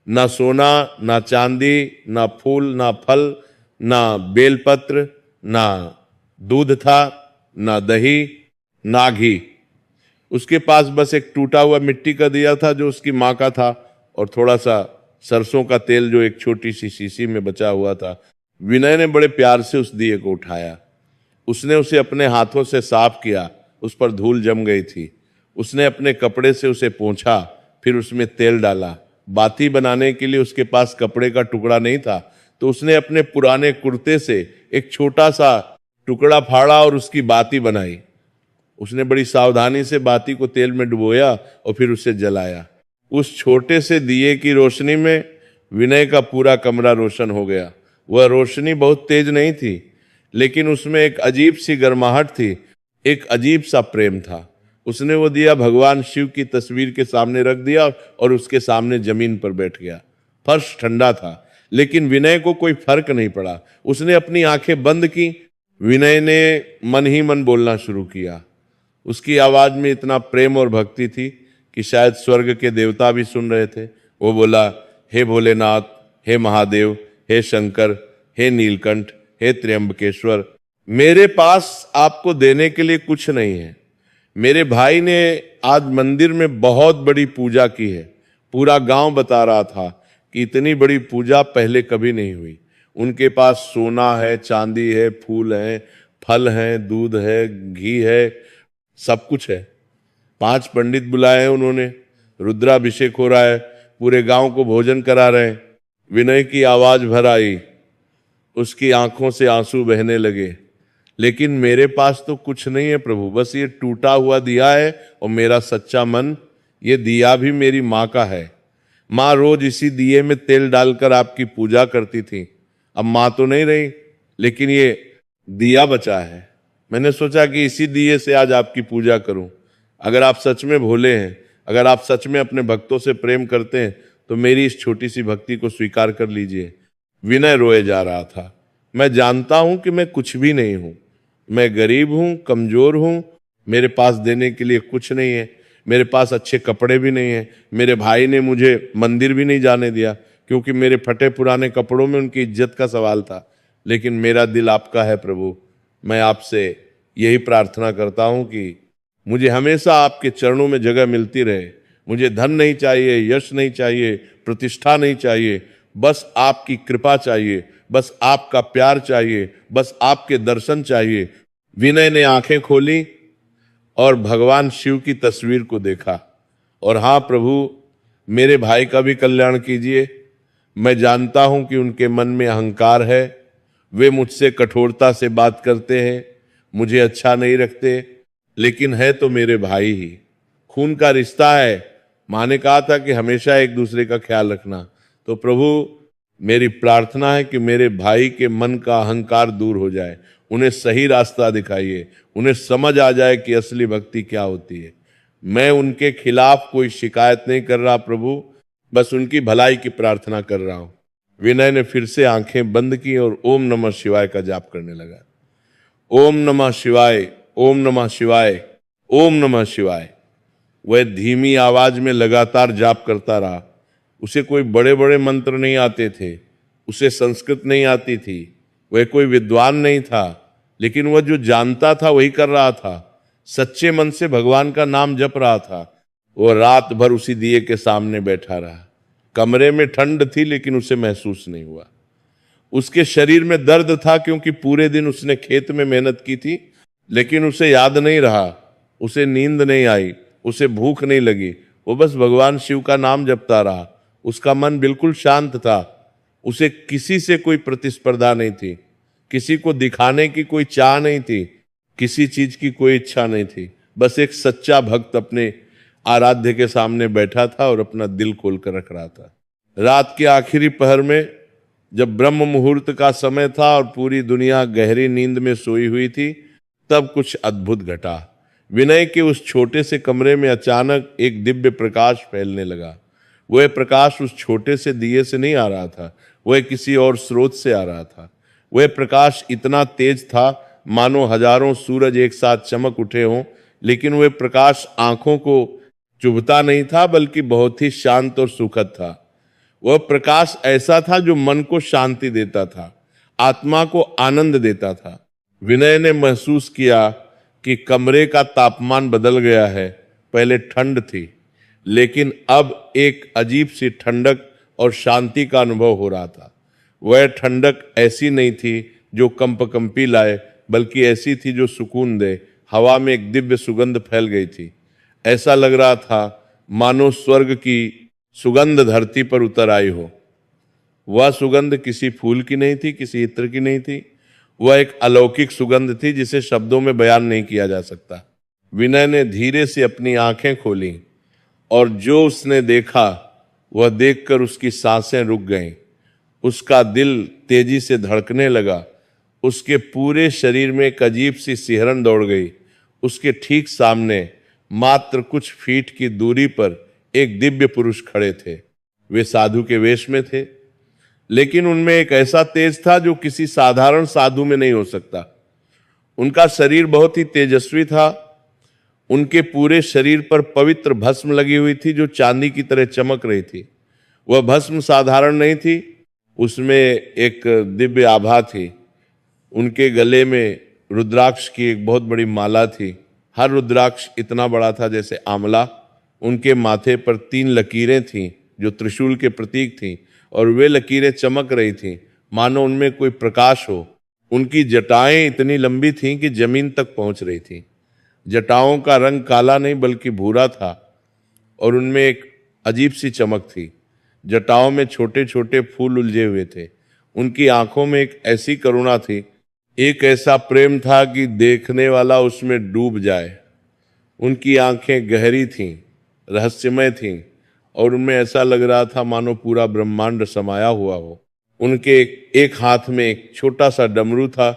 ना सोना, ना चांदी, ना फूल, ना फल, ना बेलपत्र, ना दूध था, ना दही, ना घी। उसके पास बस एक टूटा हुआ मिट्टी का दिया था जो उसकी माँ का था, और थोड़ा सा सरसों का तेल जो एक छोटी सी शीशी में बचा हुआ था। विनय ने बड़े प्यार से उस दिए को उठाया। उसने उसे अपने हाथों से साफ किया, उस पर धूल जम गई थी। उसने अपने कपड़े से उसे पोंछा, फिर उसमें तेल डाला। बाती बनाने के लिए उसके पास कपड़े का टुकड़ा नहीं था, तो उसने अपने पुराने कुर्ते से एक छोटा सा टुकड़ा फाड़ा और उसकी बाती बनाई। उसने बड़ी सावधानी से बाती को तेल में डुबोया और फिर उसे जलाया। उस छोटे से दिए की रोशनी में विनय का पूरा कमरा रोशन हो गया। वह रोशनी बहुत तेज नहीं थी, लेकिन उसमें एक अजीब सी गर्माहट थी, एक अजीब सा प्रेम था। उसने वो दिया भगवान शिव की तस्वीर के सामने रख दिया और उसके सामने जमीन पर बैठ गया। फर्श ठंडा था, लेकिन विनय को कोई फर्क नहीं पड़ा। उसने अपनी आंखें बंद की। विनय ने मन ही मन बोलना शुरू किया। उसकी आवाज में इतना प्रेम और भक्ति थी कि शायद स्वर्ग के देवता भी सुन रहे थे। वो बोला, हे भोलेनाथ, हे महादेव, हे शंकर, हे नीलकंठ, हे त्र्यंबकेश्वर, मेरे पास आपको देने के लिए कुछ नहीं है। मेरे भाई ने आज मंदिर में बहुत बड़ी पूजा की है। पूरा गांव बता रहा था कि इतनी बड़ी पूजा पहले कभी नहीं हुई। उनके पास सोना है, चांदी है, फूल हैं, फल हैं, दूध है, घी है, सब कुछ है। 5 पंडित बुलाए हैं उन्होंने, रुद्राभिषेक हो रहा है, पूरे गांव को भोजन करा रहे हैं। विनय की आवाज भर आई, उसकी आंखों से आंसू बहने लगे। लेकिन मेरे पास तो कुछ नहीं है प्रभु, बस ये टूटा हुआ दिया है और मेरा सच्चा मन। ये दिया भी मेरी माँ का है। माँ रोज इसी दिए में तेल डालकर आपकी पूजा करती थी। अब माँ तो नहीं रही, लेकिन ये दिया बचा है। मैंने सोचा कि इसी दिए से आज आपकी पूजा करूं। अगर आप सच में भोले हैं, अगर आप सच में अपने भक्तों से प्रेम करते हैं, तो मेरी इस छोटी सी भक्ति को स्वीकार कर लीजिए। विनय रोए जा रहा था। मैं जानता हूं कि मैं कुछ भी नहीं हूं, मैं गरीब हूं, कमजोर हूं, मेरे पास देने के लिए कुछ नहीं है, मेरे पास अच्छे कपड़े भी नहीं है। मेरे भाई ने मुझे मंदिर भी नहीं जाने दिया, क्योंकि मेरे फटे पुराने कपड़ों में उनकी इज्जत का सवाल था। लेकिन मेरा दिल आपका है प्रभु। मैं आपसे यही प्रार्थना करता हूं कि मुझे हमेशा आपके चरणों में जगह मिलती रहे। मुझे धन नहीं चाहिए, यश नहीं चाहिए, प्रतिष्ठा नहीं चाहिए, बस आपकी कृपा चाहिए, बस आपका प्यार चाहिए, बस आपके दर्शन चाहिए। विनय ने आंखें खोली और भगवान शिव की तस्वीर को देखा। और हाँ प्रभु, मेरे भाई का भी कल्याण कीजिए। मैं जानता हूं कि उनके मन में अहंकार है, वे मुझसे कठोरता से बात करते हैं, मुझे अच्छा नहीं रखते, लेकिन है तो मेरे भाई ही, खून का रिश्ता है। माँ ने कहा था कि हमेशा एक दूसरे का ख्याल रखना। तो प्रभु, मेरी प्रार्थना है कि मेरे भाई के मन का अहंकार दूर हो जाए, उन्हें सही रास्ता दिखाइए, उन्हें समझ आ जाए कि असली भक्ति क्या होती है। मैं उनके खिलाफ कोई शिकायत नहीं कर रहा प्रभु, बस उनकी भलाई की प्रार्थना कर रहा हूं। विनय ने फिर से आंखें बंद की और ओम नमः शिवाय का जाप करने लगा। ओम नमः शिवाय, ओम नमः शिवाय, ओम नमः शिवाय। वह धीमी आवाज में लगातार जाप करता रहा। उसे कोई बड़े बड़े मंत्र नहीं आते थे, उसे संस्कृत नहीं आती थी, वह कोई विद्वान नहीं था, लेकिन वह जो जानता था वही कर रहा था। सच्चे मन से भगवान का नाम जप रहा था। वह रात भर उसी दिए के सामने बैठा रहा। कमरे में ठंड थी, लेकिन उसे महसूस नहीं हुआ। उसके शरीर में दर्द था, क्योंकि पूरे दिन उसने खेत में मेहनत की थी, लेकिन उसे याद नहीं रहा, उसे नींद नहीं आई, उसे भूख नहीं लगी। वो बस भगवान शिव का नाम जपता रहा। उसका मन बिल्कुल शांत था। उसे किसी से कोई प्रतिस्पर्धा नहीं थी, किसी को दिखाने की कोई चाह नहीं थी, किसी चीज की कोई इच्छा नहीं थी। बस एक सच्चा भक्त अपने आराध्य के सामने बैठा था और अपना दिल खोल कर रख रहा था। रात के आखिरी पहर में, जब ब्रह्म मुहूर्त का समय था और पूरी दुनिया गहरी नींद में सोई हुई थी, तब कुछ अद्भुत घटा। विनय के उस छोटे से कमरे में अचानक एक दिव्य प्रकाश फैलने लगा। वह प्रकाश उस छोटे से दिए से नहीं आ रहा था, वह किसी और स्रोत से आ रहा था। वह प्रकाश इतना तेज था मानो हजारों सूरज एक साथ चमक उठे हों, लेकिन वह प्रकाश आंखों को चुभता नहीं था, बल्कि बहुत ही शांत और सुखद था। वह प्रकाश ऐसा था जो मन को शांति देता था, आत्मा को आनंद देता था। विनय ने महसूस किया कि कमरे का तापमान बदल गया है। पहले ठंड थी, लेकिन अब एक अजीब सी ठंडक और शांति का अनुभव हो रहा था। वह ठंडक ऐसी नहीं थी जो कंपकंपी लाए, बल्कि ऐसी थी जो सुकून दे। हवा में एक दिव्य सुगंध फैल गई थी। ऐसा लग रहा था मानो स्वर्ग की सुगंध धरती पर उतर आई हो। वह सुगंध किसी फूल की नहीं थी, किसी इत्र की नहीं थी। वह एक अलौकिक सुगंध थी जिसे शब्दों में बयान नहीं किया जा सकता। विनय ने धीरे से अपनी आंखें खोली और जो उसने देखा वह देखकर उसकी सांसें रुक गईं। उसका दिल तेजी से धड़कने लगा। उसके पूरे शरीर में एक अजीब सी सिहरन दौड़ गई। उसके ठीक सामने मात्र कुछ फीट की दूरी पर एक दिव्य पुरुष खड़े थे। वे साधु के वेश में थे, लेकिन उनमें एक ऐसा तेज था जो किसी साधारण साधु में नहीं हो सकता। उनका शरीर बहुत ही तेजस्वी था। उनके पूरे शरीर पर पवित्र भस्म लगी हुई थी जो चांदी की तरह चमक रही थी। वह भस्म साधारण नहीं थी, उसमें एक दिव्य आभा थी। उनके गले में रुद्राक्ष की एक बहुत बड़ी माला थी। हर रुद्राक्ष इतना बड़ा था जैसे आंवला। उनके माथे पर 3 लकीरें थीं जो त्रिशूल के प्रतीक थीं, और वे लकीरें चमक रही थीं मानो उनमें कोई प्रकाश हो। उनकी जटाएं इतनी लंबी थीं कि जमीन तक पहुंच रही थीं। जटाओं का रंग काला नहीं बल्कि भूरा था, और उनमें एक अजीब सी चमक थी। जटाओं में छोटे छोटे फूल उलझे हुए थे। उनकी आंखों में एक ऐसी करुणा थी, एक ऐसा प्रेम था कि देखने वाला उसमें डूब जाए। उनकी आंखें गहरी थीं, रहस्यमय थीं, और उनमें ऐसा लग रहा था मानो पूरा ब्रह्मांड समाया हुआ हो। उनके एक हाथ में एक छोटा सा डमरू था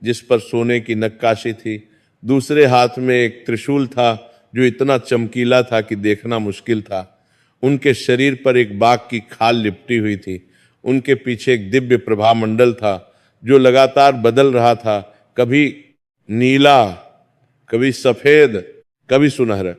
जिस पर सोने की नक्काशी थी। दूसरे हाथ में एक त्रिशूल था जो इतना चमकीला था कि देखना मुश्किल था। उनके शरीर पर एक बाघ की खाल लिपटी हुई थी। उनके पीछे एक दिव्य प्रभा मंडल था जो लगातार बदल रहा था, कभी नीला, कभी सफेद, कभी सुनहरा।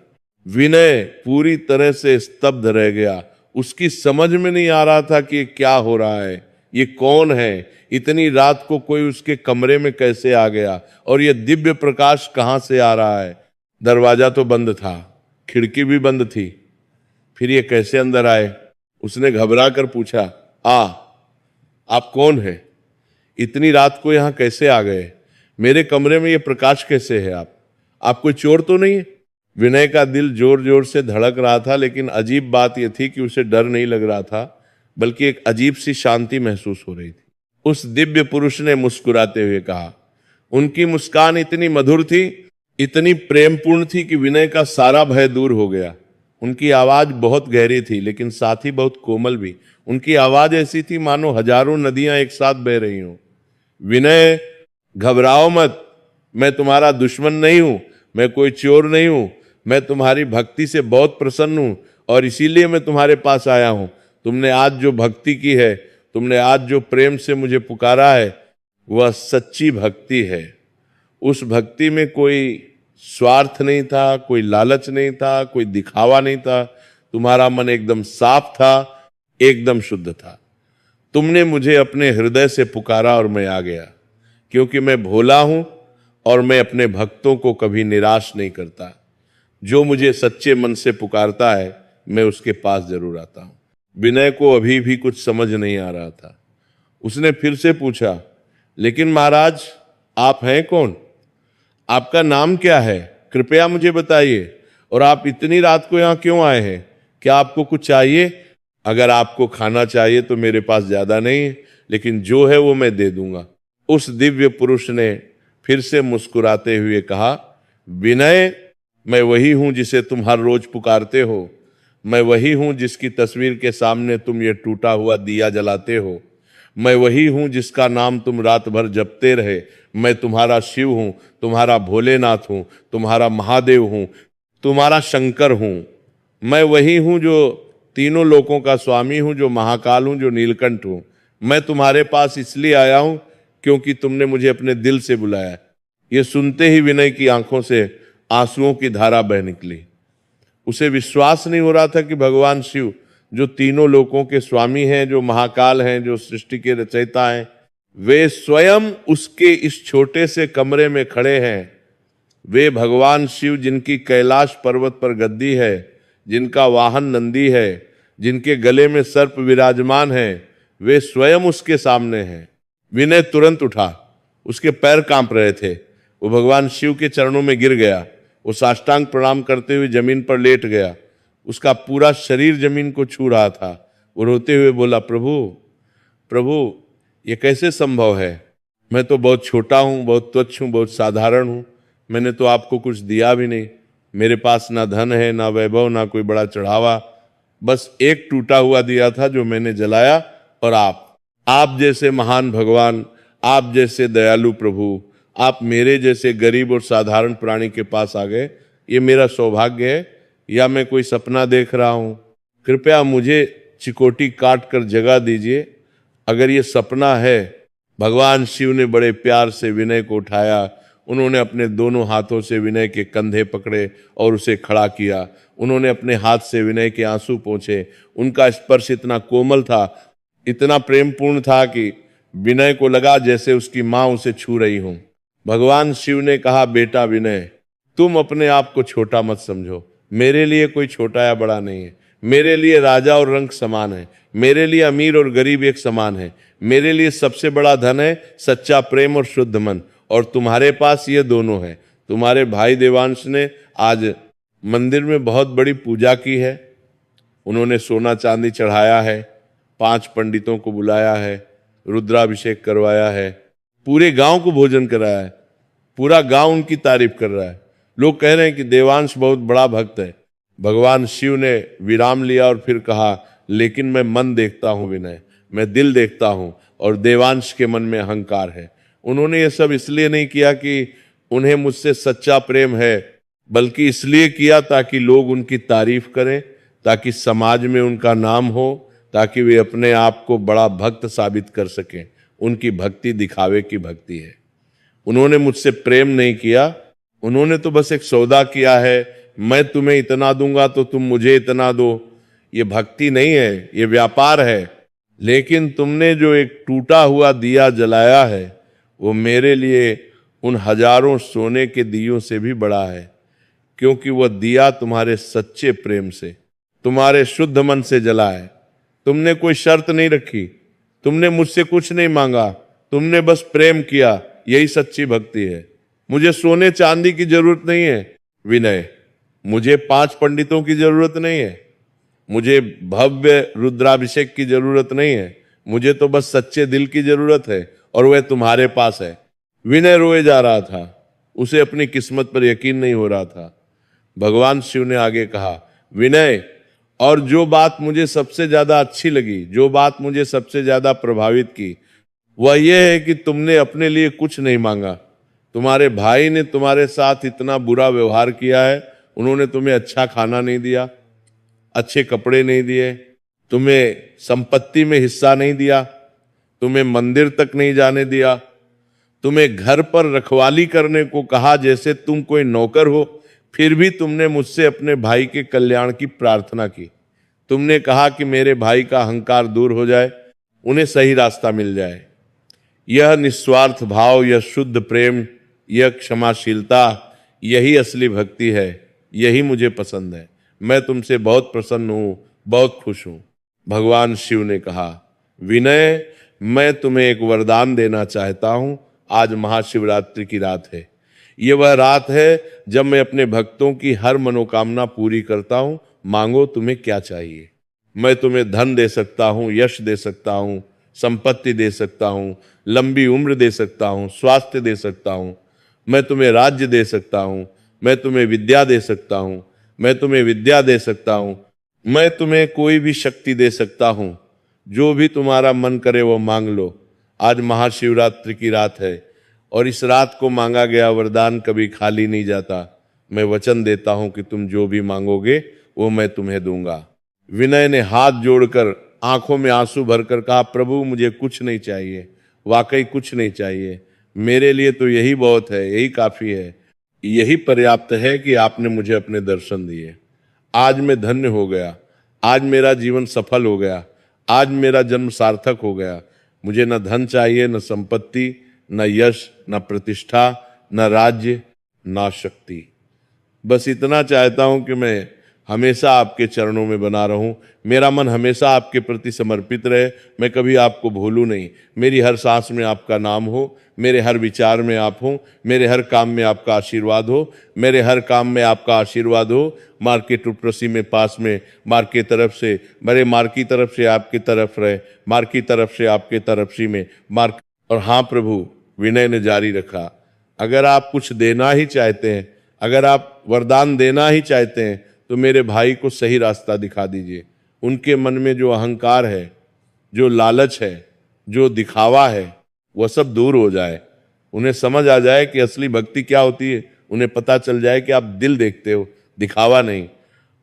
विनय पूरी तरह से स्तब्ध रह गया। उसकी समझ में नहीं आ रहा था कि क्या हो रहा है, ये कौन है, इतनी रात को कोई उसके कमरे में कैसे आ गया, और ये दिव्य प्रकाश कहाँ से आ रहा है। दरवाजा तो बंद था, खिड़की भी बंद थी, फिर ये कैसे अंदर आए। उसने घबरा कर पूछा, आप कौन है? इतनी रात को यहाँ कैसे आ गए? मेरे कमरे में ये प्रकाश कैसे है? आप कोई चोर तो नहीं है? विनय का दिल जोर जोर से धड़क रहा था, लेकिन अजीब बात यह थी कि उसे डर नहीं लग रहा था, बल्कि एक अजीब सी शांति महसूस हो रही थी। उस दिव्य पुरुष ने मुस्कुराते हुए कहा। उनकी मुस्कान इतनी मधुर थी, इतनी प्रेमपूर्ण थी कि विनय का सारा भय दूर हो गया। उनकी आवाज बहुत गहरी थी, लेकिन साथ ही बहुत कोमल भी। उनकी आवाज ऐसी थी मानो हजारों नदियां एक साथ बह रही हों। विनय, घबराओ मत, मैं तुम्हारा दुश्मन नहीं हूं, मैं कोई चोर नहीं हूं, मैं तुम्हारी भक्ति से बहुत प्रसन्न हूं, और इसीलिए मैं तुम्हारे पास आया हूं। तुमने आज जो भक्ति की है, तुमने आज जो प्रेम से मुझे पुकारा है, वह सच्ची भक्ति है। उस भक्ति में कोई स्वार्थ नहीं था, कोई लालच नहीं था, कोई दिखावा नहीं था। तुम्हारा मन एकदम साफ था, एकदम शुद्ध था। तुमने मुझे अपने हृदय से पुकारा और मैं आ गया, क्योंकि मैं भोला हूं और मैं अपने भक्तों को कभी निराश नहीं करता। जो मुझे सच्चे मन से पुकारता है, मैं उसके पास जरूर आता हूं। विनय को अभी भी कुछ समझ नहीं आ रहा था। उसने फिर से पूछा, लेकिन महाराज, आप हैं कौन? आपका नाम क्या है? कृपया मुझे बताइए। और आप इतनी रात को यहां क्यों आए हैं? क्या आपको कुछ चाहिए? अगर आपको खाना चाहिए तो मेरे पास ज्यादा नहीं है, लेकिन जो है वो मैं दे दूंगा। उस दिव्य पुरुष ने फिर से मुस्कुराते हुए कहा, विनय, मैं वही हूं जिसे तुम हर रोज पुकारते हो। मैं वही हूं जिसकी तस्वीर के सामने तुम ये टूटा हुआ दिया जलाते हो। मैं वही हूं जिसका नाम तुम रात भर जपते रहे। मैं तुम्हारा शिव हूं, तुम्हारा भोलेनाथ हूं, तुम्हारा महादेव हूं, तुम्हारा शंकर हूं। मैं वही हूं जो तीनों लोकों का स्वामी हूं, जो महाकाल हूं, जो नीलकंठ हूं। मैं तुम्हारे पास इसलिए आया हूं क्योंकि तुमने मुझे अपने दिल से बुलाया। ये सुनते ही विनय की आंखों से आंसुओं की धारा बह निकली। उसे विश्वास नहीं हो रहा था कि भगवान शिव, जो तीनों लोकों के स्वामी हैं, जो महाकाल हैं, जो सृष्टि के रचयिता हैं, वे स्वयं उसके इस छोटे से कमरे में खड़े हैं। वे भगवान शिव, जिनकी कैलाश पर्वत पर गद्दी है, जिनका वाहन नंदी है, जिनके गले में सर्प विराजमान है, वे स्वयं उसके सामने हैं। विनय तुरंत उठा, उसके पैर कांप रहे थे। वो भगवान शिव के चरणों में गिर गया। वो साष्टांग प्रणाम करते हुए जमीन पर लेट गया। उसका पूरा शरीर जमीन को छू रहा था। वो रोते हुए बोला, प्रभु, ये कैसे संभव है? मैं तो बहुत छोटा हूँ, बहुत तुच्छ हूँ, बहुत साधारण हूँ। मैंने तो आपको कुछ दिया भी नहीं। मेरे पास ना धन है, ना वैभव, ना कोई बड़ा चढ़ावा। बस एक टूटा हुआ दिया था जो मैंने जलाया, और आप जैसे महान भगवान, आप जैसे दयालु प्रभु, आप मेरे जैसे गरीब और साधारण प्राणी के पास आ गए। ये मेरा सौभाग्य है या मैं कोई सपना देख रहा हूं? कृपया मुझे चिकोटी काट कर जगा दीजिए। अगर ये सपना है। भगवान शिव ने बड़े प्यार से विनय को उठाया। उन्होंने अपने दोनों हाथों से विनय के कंधे पकड़े और उसे खड़ा किया। उन्होंने अपने हाथ से विनय के आंसू पोंछे। उनका स्पर्श इतना कोमल था, इतना प्रेमपूर्ण था कि विनय को लगा जैसे उसकी मां उसे छू रही हो। भगवान शिव ने कहा, बेटा विनय, तुम अपने आप को छोटा मत समझो। मेरे लिए कोई छोटा या बड़ा नहीं है। मेरे लिए राजा और रंक समान है। मेरे लिए अमीर और गरीब एक समान है। मेरे लिए सबसे बड़ा धन है सच्चा प्रेम और शुद्ध मन, और तुम्हारे पास ये दोनों है। तुम्हारे भाई देवांश ने आज मंदिर में बहुत बड़ी पूजा की है। उन्होंने सोना चांदी चढ़ाया है, 5 पंडितों को बुलाया है, रुद्राभिषेक करवाया है, पूरे गांव को भोजन कराया है। पूरा गांव उनकी तारीफ कर रहा है। लोग कह रहे हैं कि देवांश बहुत बड़ा भक्त है। भगवान शिव ने विराम लिया और फिर कहा, लेकिन मैं मन देखता हूं विनय, मैं दिल देखता हूं, और देवांश के मन में अहंकार है। उन्होंने ये सब इसलिए नहीं किया कि उन्हें मुझसे सच्चा प्रेम है, बल्कि इसलिए किया ताकि लोग उनकी तारीफ करें, ताकि समाज में उनका नाम हो, ताकि वे अपने आप को बड़ा भक्त साबित कर सकें। उनकी भक्ति दिखावे की भक्ति है। उन्होंने मुझसे प्रेम नहीं किया। उन्होंने तो बस एक सौदा किया है, मैं तुम्हें इतना दूंगा तो तुम मुझे इतना दो। ये भक्ति नहीं है, ये व्यापार है। लेकिन तुमने जो एक टूटा हुआ दिया जलाया है, वो मेरे लिए उन हजारों सोने के दियों से भी बड़ा है, क्योंकि वह दिया तुम्हारे सच्चे प्रेम से, तुम्हारे शुद्ध मन से जला है। तुमने कोई शर्त नहीं रखी, तुमने मुझसे कुछ नहीं मांगा, तुमने बस प्रेम किया। यही सच्ची भक्ति है। मुझे सोने चांदी की जरूरत नहीं है विनय, मुझे 5 पंडितों की जरूरत नहीं है, मुझे भव्य रुद्राभिषेक की जरूरत नहीं है। मुझे तो बस सच्चे दिल की जरूरत है, और वह तुम्हारे पास है। विनय रोए जा रहा था, उसे अपनी किस्मत पर यकीन नहीं हो रहा था। भगवान शिव ने आगे कहा, विनय, और जो बात मुझे सबसे ज्यादा अच्छी लगी, जो बात मुझे सबसे ज्यादा प्रभावित की, वह यह है कि तुमने अपने लिए कुछ नहीं मांगा। तुम्हारे भाई ने तुम्हारे साथ इतना बुरा व्यवहार किया है। उन्होंने तुम्हें अच्छा खाना नहीं दिया, अच्छे कपड़े नहीं दिए, तुम्हें संपत्ति में हिस्सा नहीं दिया, तुम्हें मंदिर तक नहीं जाने दिया, तुम्हें घर पर रखवाली करने को कहा जैसे तुम कोई नौकर हो। फिर भी तुमने मुझसे अपने भाई के कल्याण की प्रार्थना की। तुमने कहा कि मेरे भाई का अहंकार दूर हो जाए, उन्हें सही रास्ता मिल जाए। यह निस्वार्थ भाव, यह शुद्ध प्रेम, यह क्षमाशीलता, यही असली भक्ति है। यही मुझे पसंद है। मैं तुमसे बहुत प्रसन्न हूं, बहुत खुश हूं। भगवान शिव ने कहा, विनय, मैं तुम्हें एक वरदान देना चाहता हूं। आज महाशिवरात्रि की रात है। ये वह रात है जब मैं अपने भक्तों की हर मनोकामना पूरी करता हूं। मांगो, तुम्हें क्या चाहिए। मैं तुम्हें धन दे सकता हूं, यश दे सकता हूं, संपत्ति दे सकता हूं, लंबी उम्र दे सकता हूं, स्वास्थ्य दे सकता हूं, मैं तुम्हें राज्य दे सकता हूं, मैं तुम्हें विद्या दे सकता हूं, मैं तुम्हें विद्या दे सकता हूं, मैं तुम्हें कोई भी शक्ति दे सकता हूं। जो भी तुम्हारा मन करे वो मांग लो। आज महाशिवरात्रि की रात है, और इस रात को मांगा गया वरदान कभी खाली नहीं जाता। मैं वचन देता हूं कि तुम जो भी मांगोगे वो मैं तुम्हें दूंगा। विनय ने हाथ जोड़कर आंखों में आंसू भरकर कहा, प्रभु, मुझे कुछ नहीं चाहिए, वाकई कुछ नहीं चाहिए। मेरे लिए तो यही बहुत है, यही काफी है, यही पर्याप्त है कि आपने मुझे अपने दर्शन दिए। आज मैं धन्य हो गया, आज मेरा जीवन सफल हो गया, आज मेरा जन्म सार्थक हो गया। मुझे न धन चाहिए, न संपत्ति, न यश, न प्रतिष्ठा, न राज्य, न शक्ति। बस इतना चाहता हूं कि मैं हमेशा आपके चरणों में बना रहूं। मेरा मन हमेशा आपके प्रति समर्पित रहे, मैं कभी आपको भूलूं नहीं। मेरी हर सांस में आपका नाम हो, मेरे हर विचार में आप हो, मेरे हर काम में आपका आशीर्वाद हो, मेरे हर काम में आपका आशीर्वाद हो। मार के टुपरसी में पास में, मार की तरफ से, मेरे मार की तरफ से आपकी तरफ रहे, मार की तरफ से आपके तरफसी में मार। और हाँ प्रभु, विनय ने जारी रखा, अगर आप कुछ देना ही चाहते हैं, अगर आप वरदान देना ही चाहते हैं, तो मेरे भाई को सही रास्ता दिखा दीजिए। उनके मन में जो अहंकार है, जो लालच है, जो दिखावा है वह सब दूर हो जाए, उन्हें समझ आ जाए कि असली भक्ति क्या होती है, उन्हें पता चल जाए कि आप दिल देखते हो, दिखावा नहीं।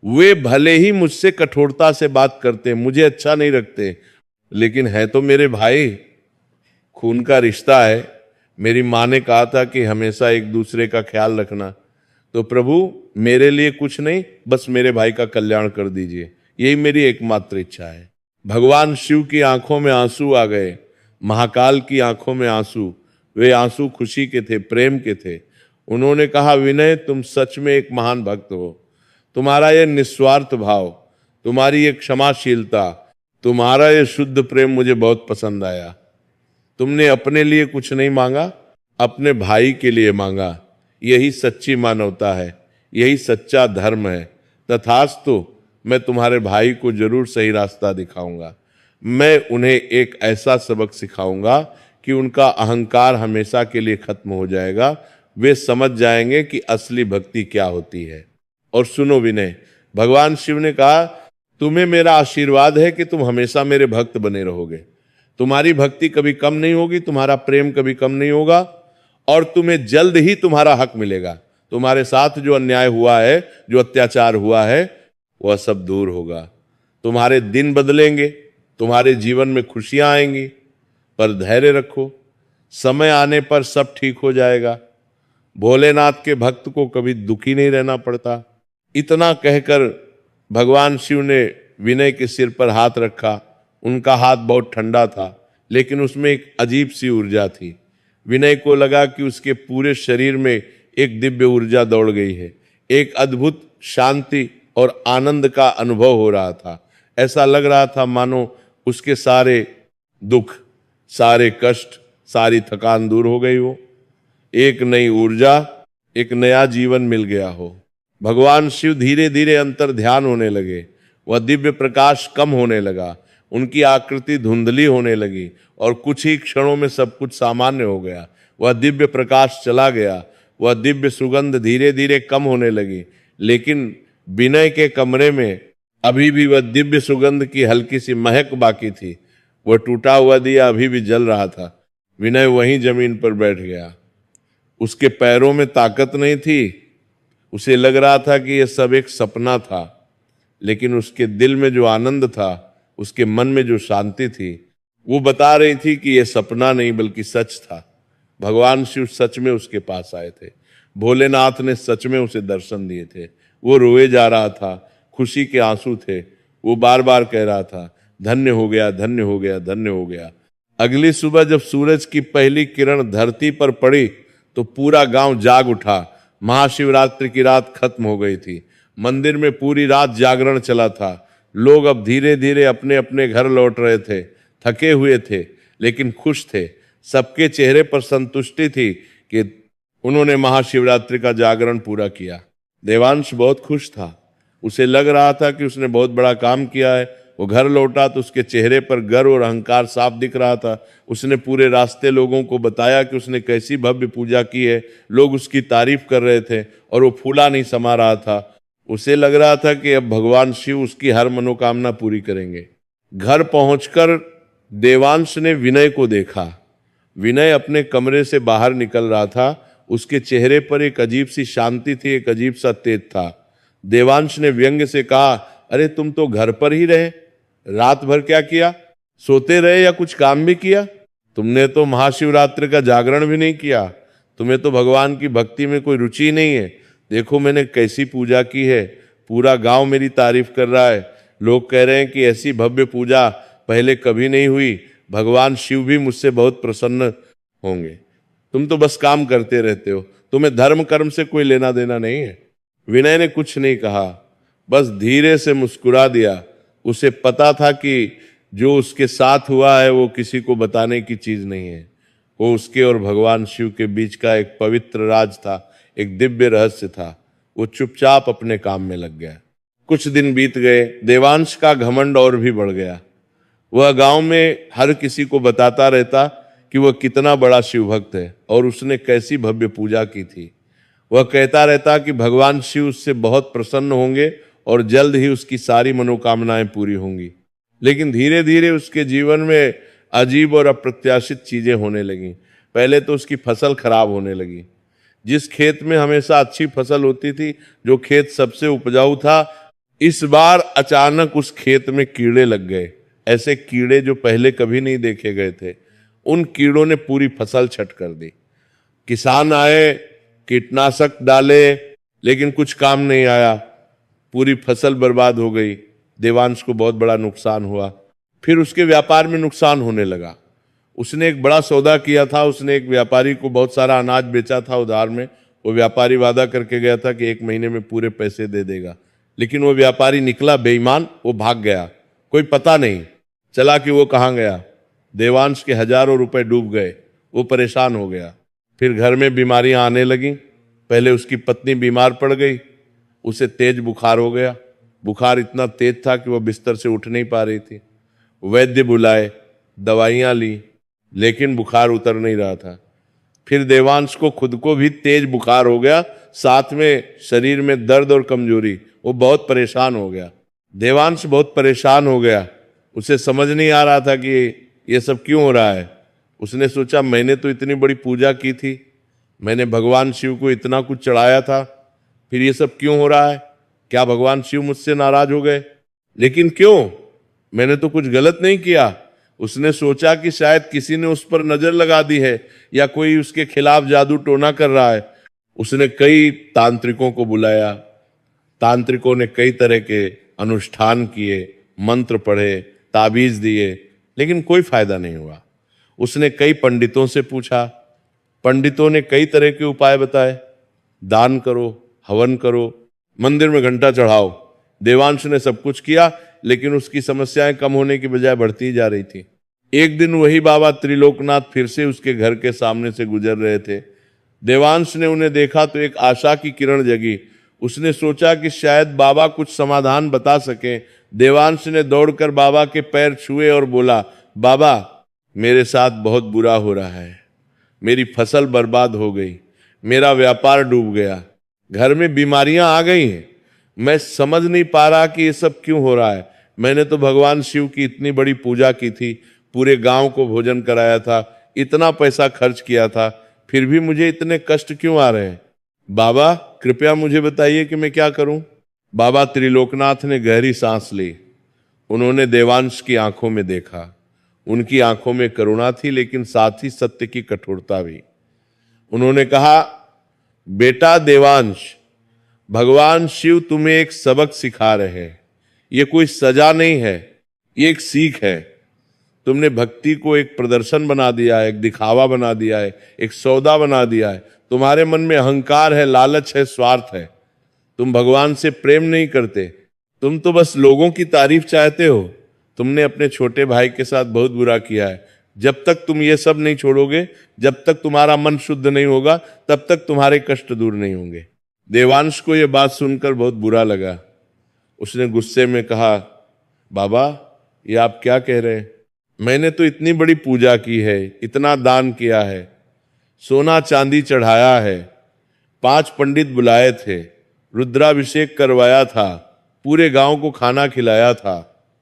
वे भले ही मुझसे कठोरता से बात करते, मुझे अच्छा नहीं रखते, लेकिन है तो मेरे भाई, खून का रिश्ता है। मेरी माँ ने कहा था कि हमेशा एक दूसरे का ख्याल रखना, तो प्रभु मेरे लिए कुछ नहीं, बस मेरे भाई का कल्याण कर दीजिए, यही मेरी एकमात्र इच्छा है। भगवान शिव की आंखों में आंसू आ गए, महाकाल की आंखों में आंसू, वे आंसू खुशी के थे, प्रेम के थे। उन्होंने कहा, विनय तुम सच में एक महान भक्त हो, तुम्हारा ये निस्वार्थ भाव, तुम्हारी ये क्षमाशीलता, तुम्हारा ये शुद्ध प्रेम मुझे बहुत पसंद आया। तुमने अपने लिए कुछ नहीं मांगा, अपने भाई के लिए मांगा। यही सच्ची मानवता है, यही सच्चा धर्म है। तथास्तु, मैं तुम्हारे भाई को जरूर सही रास्ता दिखाऊंगा। मैं उन्हें एक ऐसा सबक सिखाऊंगा कि उनका अहंकार हमेशा के लिए खत्म हो जाएगा। वे समझ जाएंगे कि असली भक्ति क्या होती है। और सुनो विनय, भगवान शिव ने कहा, तुम्हें मेरा आशीर्वाद है कि तुम हमेशा मेरे भक्त बने रहोगे। तुम्हारी भक्ति कभी कम नहीं होगी, तुम्हारा प्रेम कभी कम नहीं होगा, और तुम्हें जल्द ही तुम्हारा हक मिलेगा। तुम्हारे साथ जो अन्याय हुआ है, जो अत्याचार हुआ है, वह सब दूर होगा। तुम्हारे दिन बदलेंगे, तुम्हारे जीवन में खुशियां आएंगी, पर धैर्य रखो, समय आने पर सब ठीक हो जाएगा। भोलेनाथ के भक्त को कभी दुखी नहीं रहना पड़ता। इतना कहकर भगवान शिव ने विनय के सिर पर हाथ रखा। उनका हाथ बहुत ठंडा था, लेकिन उसमें एक अजीब सी ऊर्जा थी। विनय को लगा कि उसके पूरे शरीर में एक दिव्य ऊर्जा दौड़ गई है। एक अद्भुत शांति और आनंद का अनुभव हो रहा था। ऐसा लग रहा था मानो उसके सारे दुख, सारे कष्ट, सारी थकान दूर हो गई हो, एक नई ऊर्जा, एक नया जीवन मिल गया हो। भगवान शिव धीरे धीरे अंतर ध्यान होने लगे। वह दिव्य प्रकाश कम होने लगा, उनकी आकृति धुंधली होने लगी, और कुछ ही क्षणों में सब कुछ सामान्य हो गया। वह दिव्य प्रकाश चला गया, वह दिव्य सुगंध धीरे धीरे कम होने लगी, लेकिन विनय के कमरे में अभी भी वह दिव्य सुगंध की हल्की सी महक बाकी थी। वह टूटा हुआ दिया अभी भी जल रहा था। विनय वहीं जमीन पर बैठ गया। उसके पैरों में ताकत नहीं थी। उसे लग रहा था कि यह सब एक सपना था, लेकिन उसके दिल में जो आनंद था, उसके मन में जो शांति थी, वो बता रही थी कि यह सपना नहीं बल्कि सच था। भगवान शिव सच में उसके पास आए थे। भोलेनाथ ने सच में उसे दर्शन दिए थे। वो रोए जा रहा था, खुशी के आंसू थे। वो बार बार कह रहा था, धन्य हो गया, धन्य हो गया, धन्य हो गया। अगली सुबह जब सूरज की पहली किरण धरती पर पड़ी तो पूरा गांव जाग उठा। महाशिवरात्रि की रात खत्म हो गई थी। मंदिर में पूरी रात जागरण चला था। लोग अब धीरे धीरे अपने अपने घर लौट रहे थे। थके हुए थे, लेकिन खुश थे। सबके चेहरे पर संतुष्टि थी कि उन्होंने महाशिवरात्रि का जागरण पूरा किया। देवांश बहुत खुश था। उसे लग रहा था कि उसने बहुत बड़ा काम किया है। वो घर लौटा तो उसके चेहरे पर गर्व और अहंकार साफ दिख रहा था। उसने पूरे रास्ते लोगों को बताया कि उसने कैसी भव्य पूजा की है। लोग उसकी तारीफ कर रहे थे और वो फूला नहीं समा रहा था। उसे लग रहा था कि अब भगवान शिव उसकी हर मनोकामना पूरी करेंगे। घर पहुंचकर देवांश ने विनय को देखा। विनय अपने कमरे से बाहर निकल रहा था। उसके चेहरे पर एक अजीब सी शांति थी, एक अजीब सा तेज था। देवांश ने व्यंग्य से कहा, अरे तुम तो घर पर ही रहे, रात भर क्या किया? सोते रहे या कुछ काम भी किया? तुमने तो महाशिवरात्रि का जागरण भी नहीं किया। तुम्हें तो भगवान की भक्ति में कोई रुचि नहीं है। देखो मैंने कैसी पूजा की है, पूरा गांव मेरी तारीफ कर रहा है। लोग कह रहे हैं कि ऐसी भव्य पूजा पहले कभी नहीं हुई। भगवान शिव भी मुझसे बहुत प्रसन्न होंगे। तुम तो बस काम करते रहते हो, तुम्हें धर्म कर्म से कोई लेना देना नहीं है। विनय ने कुछ नहीं कहा, बस धीरे से मुस्कुरा दिया। उसे पता था कि जो उसके साथ हुआ है वो किसी को बताने की चीज नहीं है। वो उसके और भगवान शिव के बीच का एक पवित्र राज था, एक दिव्य रहस्य था। वो चुपचाप अपने काम में लग गया। कुछ दिन बीत गए। देवांश का घमंड और भी बढ़ गया। वह गांव में हर किसी को बताता रहता कि वह कितना बड़ा शिव भक्त है और उसने कैसी भव्य पूजा की थी। वह कहता रहता कि भगवान शिव उससे बहुत प्रसन्न होंगे और जल्द ही उसकी सारी मनोकामनाएं पूरी होंगी। लेकिन धीरे धीरे उसके जीवन में अजीब और अप्रत्याशित चीजें होने लगी। पहले तो उसकी फसल खराब होने लगी। जिस खेत में हमेशा अच्छी फसल होती थी, जो खेत सबसे उपजाऊ था, इस बार अचानक उस खेत में कीड़े लग गए। ऐसे कीड़े जो पहले कभी नहीं देखे गए थे। उन कीड़ों ने पूरी फसल छट कर दी। किसान आए, कीटनाशक डाले, लेकिन कुछ काम नहीं आया। पूरी फसल बर्बाद हो गई। देवांश को बहुत बड़ा नुकसान हुआ। फिर उसके व्यापार में नुकसान होने लगा। उसने एक बड़ा सौदा किया था। उसने एक व्यापारी को बहुत सारा अनाज बेचा था उधार में। वो व्यापारी वादा करके गया था कि 1 महीने में पूरे पैसे दे देगा, लेकिन वो व्यापारी निकला बेईमान। वो भाग गया, कोई पता नहीं चला कि वो कहाँ गया। देवांश के हजारों रुपए डूब गए। वो परेशान हो गया। फिर घर में बीमारियां आने लगीं। पहले उसकी पत्नी बीमार पड़ गई, उसे तेज बुखार हो गया। बुखार इतना तेज था कि वह बिस्तर से उठ नहीं पा रही थी। वैद्य बुलाए, दवाइयां ली, लेकिन बुखार उतर नहीं रहा था। फिर देवांश को खुद को भी तेज बुखार हो गया, साथ में शरीर में दर्द और कमजोरी। वो बहुत परेशान हो गया। देवांश बहुत परेशान हो गया। उसे समझ नहीं आ रहा था कि ये सब क्यों हो रहा है। उसने सोचा, मैंने तो इतनी बड़ी पूजा की थी, मैंने भगवान शिव को इतना कुछ चढ़ाया था, फिर ये सब क्यों हो रहा है? क्या भगवान शिव मुझसे नाराज हो गए? लेकिन क्यों? मैंने तो कुछ गलत नहीं किया। उसने सोचा कि शायद किसी ने उस पर नजर लगा दी है, या कोई उसके खिलाफ जादू टोना कर रहा है। उसने कई तांत्रिकों को बुलाया। तांत्रिकों ने कई तरह के अनुष्ठान किए, मंत्र पढ़े, ताबीज दिए, लेकिन कोई फायदा नहीं हुआ। उसने कई पंडितों से पूछा। पंडितों ने कई तरह के उपाय बताए। दान करो, हवन करो, मंदिर में घंटा चढ़ाओ। देवांश ने सब कुछ किया, लेकिन उसकी समस्याएं कम होने की बजाय बढ़ती जा रही थी। एक दिन वही बाबा त्रिलोकनाथ फिर से उसके घर के सामने से गुजर रहे थे। देवांश ने उन्हें देखा तो एक आशा की किरण जगी। उसने सोचा कि शायद बाबा कुछ समाधान बता सके। देवांश ने दौड़कर बाबा के पैर छुए और बोला, बाबा, मेरे साथ बहुत बुरा हो रहा है। मेरी फसल बर्बाद हो गई, मेरा व्यापार डूब गया, घर में बीमारियां आ गई हैं। मैं समझ नहीं पा रहा कि ये सब क्यों हो रहा है। मैंने तो भगवान शिव की इतनी बड़ी पूजा की थी, पूरे गांव को भोजन कराया था, इतना पैसा खर्च किया था, फिर भी मुझे इतने कष्ट क्यों आ रहे हैं? बाबा, कृपया मुझे बताइए कि मैं क्या करूं। बाबा त्रिलोकनाथ ने गहरी सांस ली। उन्होंने देवांश की आंखों में देखा। उनकी आंखों में करुणा थी, लेकिन साथ ही सत्य की कठोरता भी। उन्होंने कहा, बेटा देवांश, भगवान शिव तुम्हें एक सबक सिखा रहे हैं। ये कोई सजा नहीं है, ये एक सीख है। तुमने भक्ति को एक प्रदर्शन बना दिया है, एक दिखावा बना दिया है, एक सौदा बना दिया है। तुम्हारे मन में अहंकार है, लालच है, स्वार्थ है। तुम भगवान से प्रेम नहीं करते। तुम तो बस लोगों की तारीफ चाहते हो। तुमने अपने छोटे भाई के साथ बहुत बुरा किया है। जब तक तुम ये सब नहीं छोड़ोगे, जब तक तुम्हारा मन शुद्ध नहीं होगा, तब तक तुम्हारे कष्ट दूर नहीं होंगे। देवांश को यह बात सुनकर बहुत बुरा लगा। उसने गुस्से में कहा, बाबा, ये आप क्या कह रहे हैं? मैंने तो इतनी बड़ी पूजा की है, इतना दान किया है, सोना चांदी चढ़ाया है, 5 पंडित बुलाए थे, रुद्राभिषेक करवाया था, पूरे गांव को खाना खिलाया था,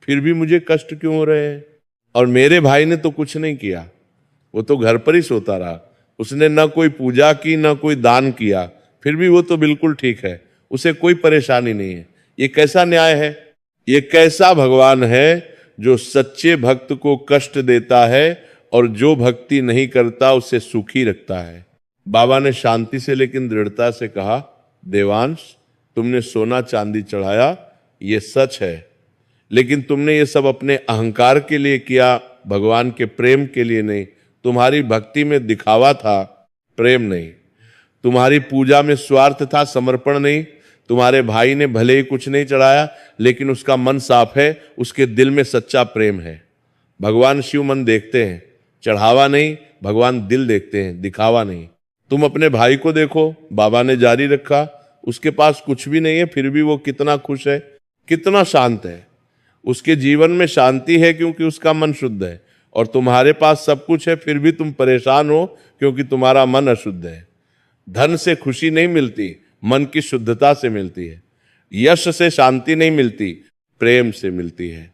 फिर भी मुझे कष्ट क्यों हो रहे हैं? और मेरे भाई ने तो कुछ नहीं किया, वो तो घर पर ही सोता रहा। उसने न कोई पूजा की, न कोई दान किया, फिर भी वो तो बिल्कुल ठीक है, उसे कोई परेशानी नहीं है। ये कैसा न्याय है? ये कैसा भगवान है जो सच्चे भक्त को कष्ट देता है और जो भक्ति नहीं करता उसे सुखी रखता है? बाबा ने शांति से लेकिन दृढ़ता से कहा, देवांश, तुमने सोना चांदी चढ़ाया, ये सच है, लेकिन तुमने ये सब अपने अहंकार के लिए किया, भगवान के प्रेम के लिए नहीं। तुम्हारी भक्ति में दिखावा था, प्रेम नहीं। तुम्हारी पूजा में स्वार्थ था, समर्पण नहीं। तुम्हारे भाई ने भले ही कुछ नहीं चढ़ाया, लेकिन उसका मन साफ है, उसके दिल में सच्चा प्रेम है। भगवान शिव मन देखते हैं, चढ़ावा नहीं। भगवान दिल देखते हैं, दिखावा नहीं। तुम अपने भाई को देखो, बाबा ने जारी रखा, उसके पास कुछ भी नहीं है, फिर भी वो कितना खुश है, कितना शांत है। उसके जीवन में शांति है क्योंकि उसका मन शुद्ध है। और तुम्हारे पास सब कुछ है, फिर भी तुम परेशान हो क्योंकि तुम्हारा मन अशुद्ध है। धन से खुशी नहीं मिलती, मन की शुद्धता से मिलती है। यश से शांति नहीं मिलती, प्रेम से मिलती है।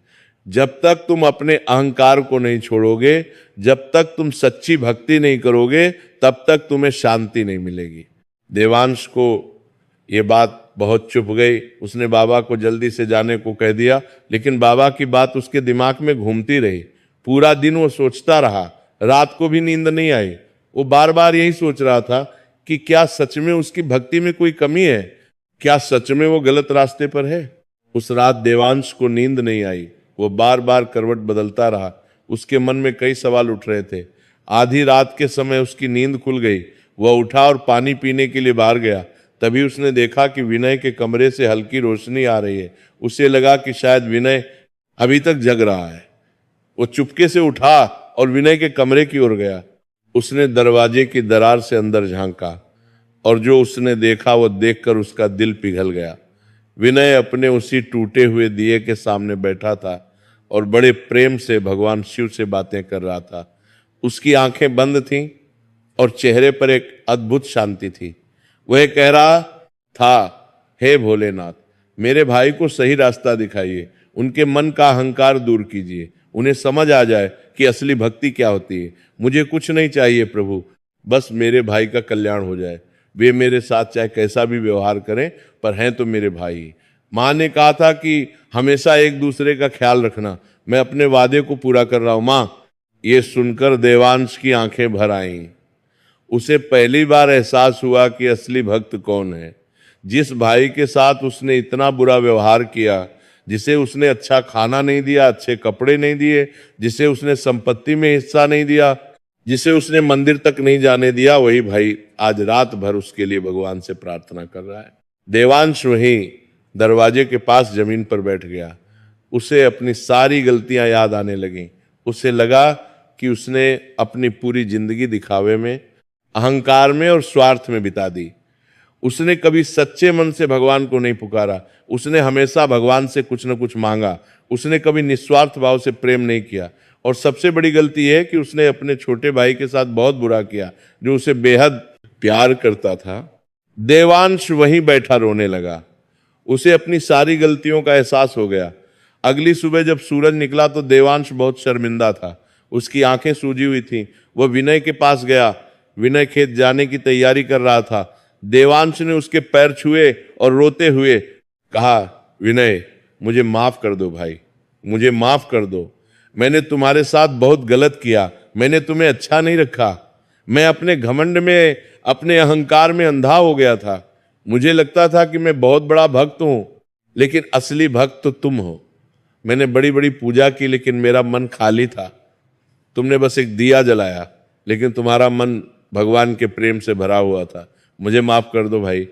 जब तक तुम अपने अहंकार को नहीं छोड़ोगे, जब तक तुम सच्ची भक्ति नहीं करोगे, तब तक तुम्हें शांति नहीं मिलेगी। देवांश को ये बात बहुत चुभ गई। उसने बाबा को जल्दी से जाने को कह दिया, लेकिन बाबा की बात उसके दिमाग में घूमती रही। पूरा दिन वो सोचता रहा, रात को भी नींद नहीं आई। वो बार बार यही सोच रहा था कि क्या सच में उसकी भक्ति में कोई कमी है, क्या सच में वो गलत रास्ते पर है। उस रात देवांश को नींद नहीं आई। वो बार बार करवट बदलता रहा। उसके मन में कई सवाल उठ रहे थे। आधी रात के समय उसकी नींद खुल गई। वह उठा और पानी पीने के लिए बाहर गया। तभी उसने देखा कि विनय के कमरे से हल्की रोशनी आ रही है। उसे लगा कि शायद विनय अभी तक जग रहा है। वो चुपके से उठा और विनय के कमरे की ओर गया। उसने दरवाजे की दरार से अंदर झांका और जो उसने देखा वो देखकर उसका दिल पिघल गया। विनय अपने उसी टूटे हुए दिए के सामने बैठा था और बड़े प्रेम से भगवान शिव से बातें कर रहा था। उसकी आंखें बंद थीं और चेहरे पर एक अद्भुत शांति थी। वह कह रहा था, हे भोलेनाथ, मेरे भाई को सही रास्ता दिखाइए, उनके मन का अहंकार दूर कीजिए, उन्हें समझ आ जाए कि असली भक्ति क्या होती है। मुझे कुछ नहीं चाहिए प्रभु, बस मेरे भाई का कल्याण हो जाए। वे मेरे साथ चाहे कैसा भी व्यवहार करें, पर हैं तो मेरे भाई। माँ ने कहा था कि हमेशा एक दूसरे का ख्याल रखना। मैं अपने वादे को पूरा कर रहा हूं माँ। ये सुनकर देवांश की आंखें भर आईं। उसे पहली बार एहसास हुआ कि असली भक्त कौन है। जिस भाई के साथ उसने इतना बुरा व्यवहार किया, जिसे उसने अच्छा खाना नहीं दिया, अच्छे कपड़े नहीं दिए, जिसे उसने संपत्ति में हिस्सा नहीं दिया, जिसे उसने मंदिर तक नहीं जाने दिया, वही भाई आज रात भर उसके लिए भगवान से प्रार्थना कर रहा है। देवांश वहीं दरवाजे के पास जमीन पर बैठ गया। उसे अपनी सारी गलतियां याद आने लगीं। उसे लगा कि उसने अपनी पूरी जिंदगी दिखावे में, अहंकार में और स्वार्थ में बिता दी। उसने कभी सच्चे मन से भगवान को नहीं पुकारा। उसने हमेशा भगवान से कुछ न कुछ मांगा। उसने कभी निस्वार्थ भाव से प्रेम नहीं किया। और सबसे बड़ी गलती यह है कि उसने अपने छोटे भाई के साथ बहुत बुरा किया, जो उसे बेहद प्यार करता था। देवांश वहीं बैठा रोने लगा। उसे अपनी सारी गलतियों का एहसास हो गया। अगली सुबह जब सूरज निकला तो देवांश बहुत शर्मिंदा था। उसकी आंखें सूजी हुई थीं। वह विनय के पास गया। विनय खेत जाने की तैयारी कर रहा था। देवांश ने उसके पैर छुए और रोते हुए कहा, विनय, मुझे माफ कर दो भाई, मुझे माफ कर दो। मैंने तुम्हारे साथ बहुत गलत किया। मैंने तुम्हें अच्छा नहीं रखा। मैं अपने घमंड में, अपने अहंकार में अंधा हो गया था। मुझे लगता था कि मैं बहुत बड़ा भक्त हूं, लेकिन असली भक्त तो तुम हो। मैंने बड़ी बड़ी पूजा की, लेकिन मेरा मन खाली था। तुमने बस एक दिया जलाया, लेकिन तुम्हारा मन भगवान के प्रेम से भरा हुआ था। मुझे माफ कर दो भाई।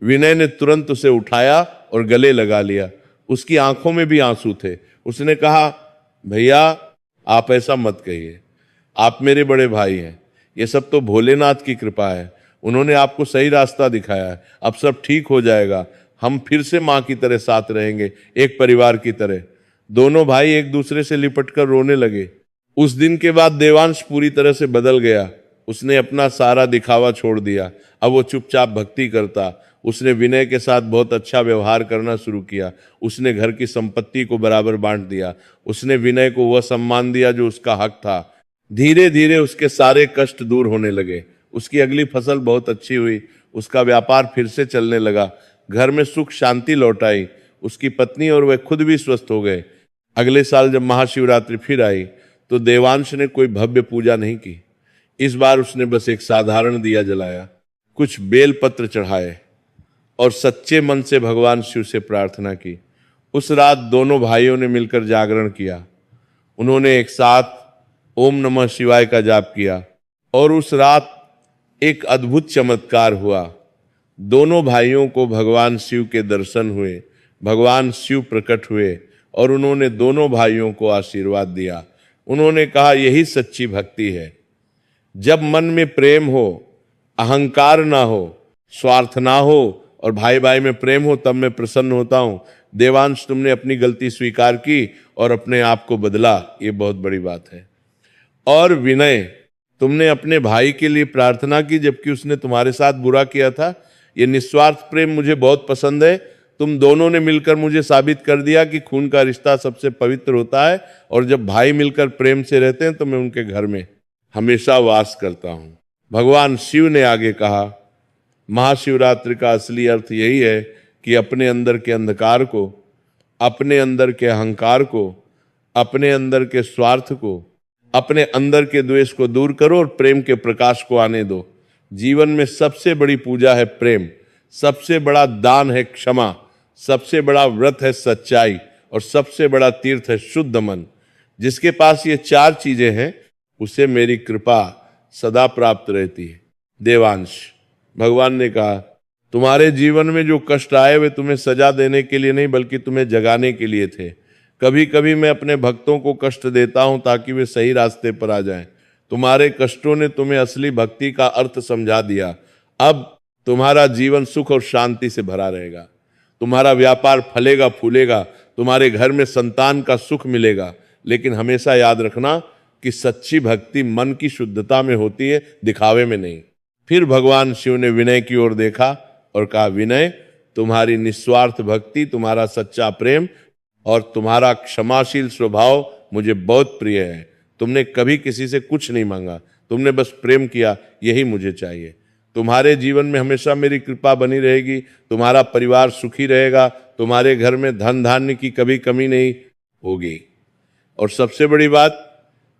विनय ने तुरंत उसे उठाया और गले लगा लिया। उसकी आंखों में भी आंसू थे। उसने कहा, भैया, आप ऐसा मत कहिए। आप मेरे बड़े भाई हैं। ये सब तो भोलेनाथ की कृपा है। उन्होंने आपको सही रास्ता दिखाया है। अब सब ठीक हो जाएगा। हम फिर से माँ की तरह साथ रहेंगे, एक परिवार की तरह। दोनों भाई एक दूसरे से लिपट कर रोने लगे। उस दिन के बाद देवांश पूरी तरह से बदल गया। उसने अपना सारा दिखावा छोड़ दिया। अब वो चुपचाप भक्ति करता। उसने विनय के साथ बहुत अच्छा व्यवहार करना शुरू किया। उसने घर की संपत्ति को बराबर बांट दिया। उसने विनय को वह सम्मान दिया जो उसका हक था। धीरे धीरे उसके सारे कष्ट दूर होने लगे। उसकी अगली फसल बहुत अच्छी हुई। उसका व्यापार फिर से चलने लगा। घर में सुख शांति लौट आई। उसकी पत्नी और वह खुद भी स्वस्थ हो गए। अगले साल जब महाशिवरात्रि फिर आई तो देवांश ने कोई भव्य पूजा नहीं की। इस बार उसने बस एक साधारण दिया जलाया, कुछ बेल पत्र चढ़ाए और सच्चे मन से भगवान शिव से प्रार्थना की। उस रात दोनों भाइयों ने मिलकर जागरण किया। उन्होंने एक साथ ओम नमः शिवाय का जाप किया और उस रात एक अद्भुत चमत्कार हुआ। दोनों भाइयों को भगवान शिव के दर्शन हुए। भगवान शिव प्रकट हुए और उन्होंने दोनों भाइयों को आशीर्वाद दिया। उन्होंने कहा, यही सच्ची भक्ति है। जब मन में प्रेम हो, अहंकार ना हो, स्वार्थ ना हो और भाई भाई में प्रेम हो, तब मैं प्रसन्न होता हूं। देवांश, तुमने अपनी गलती स्वीकार की और अपने आप को बदला, ये बहुत बड़ी बात है। और विनय, तुमने अपने भाई के लिए प्रार्थना की जबकि उसने तुम्हारे साथ बुरा किया था। ये निस्वार्थ प्रेम मुझे बहुत पसंद है। तुम दोनों ने मिलकर मुझे साबित कर दिया कि खून का रिश्ता सबसे पवित्र होता है, और जब भाई मिलकर प्रेम से रहते हैं तो मैं उनके घर में हमेशा वास करता हूं। भगवान शिव ने आगे कहा, महाशिवरात्रि का असली अर्थ यही है कि अपने अंदर के अंधकार को, अपने अंदर के अहंकार को, अपने अंदर के स्वार्थ को, अपने अंदर के द्वेष को दूर करो और प्रेम के प्रकाश को आने दो। जीवन में सबसे बड़ी पूजा है प्रेम, सबसे बड़ा दान है क्षमा, सबसे बड़ा व्रत है सच्चाई, और सबसे बड़ा तीर्थ है शुद्ध मन। जिसके पास ये चार चीजें हैं उसे मेरी कृपा सदा प्राप्त रहती है। देवांश, भगवान ने कहा, तुम्हारे जीवन में जो कष्ट आए वे तुम्हें सजा देने के लिए नहीं बल्कि तुम्हें जगाने के लिए थे। कभी कभी मैं अपने भक्तों को कष्ट देता हूं ताकि वे सही रास्ते पर आ जाएं। तुम्हारे कष्टों ने तुम्हें असली भक्ति का अर्थ समझा दिया। अब तुम्हारा जीवन सुख और शांति से भरा रहेगा, तुम्हारा व्यापार फलेगा फूलेगा, तुम्हारे घर में संतान का सुख मिलेगा। लेकिन हमेशा याद रखना कि सच्ची भक्ति मन की शुद्धता में होती है, दिखावे में नहीं। फिर भगवान शिव ने विनय की ओर देखा और कहा, विनय, तुम्हारी निस्वार्थ भक्ति, तुम्हारा सच्चा प्रेम और तुम्हारा क्षमाशील स्वभाव मुझे बहुत प्रिय है। तुमने कभी किसी से कुछ नहीं मांगा, तुमने बस प्रेम किया, यही मुझे चाहिए। तुम्हारे जीवन में हमेशा मेरी कृपा बनी रहेगी, तुम्हारा परिवार सुखी रहेगा, तुम्हारे घर में धन धान्य की कभी कमी नहीं होगी, और सबसे बड़ी बात,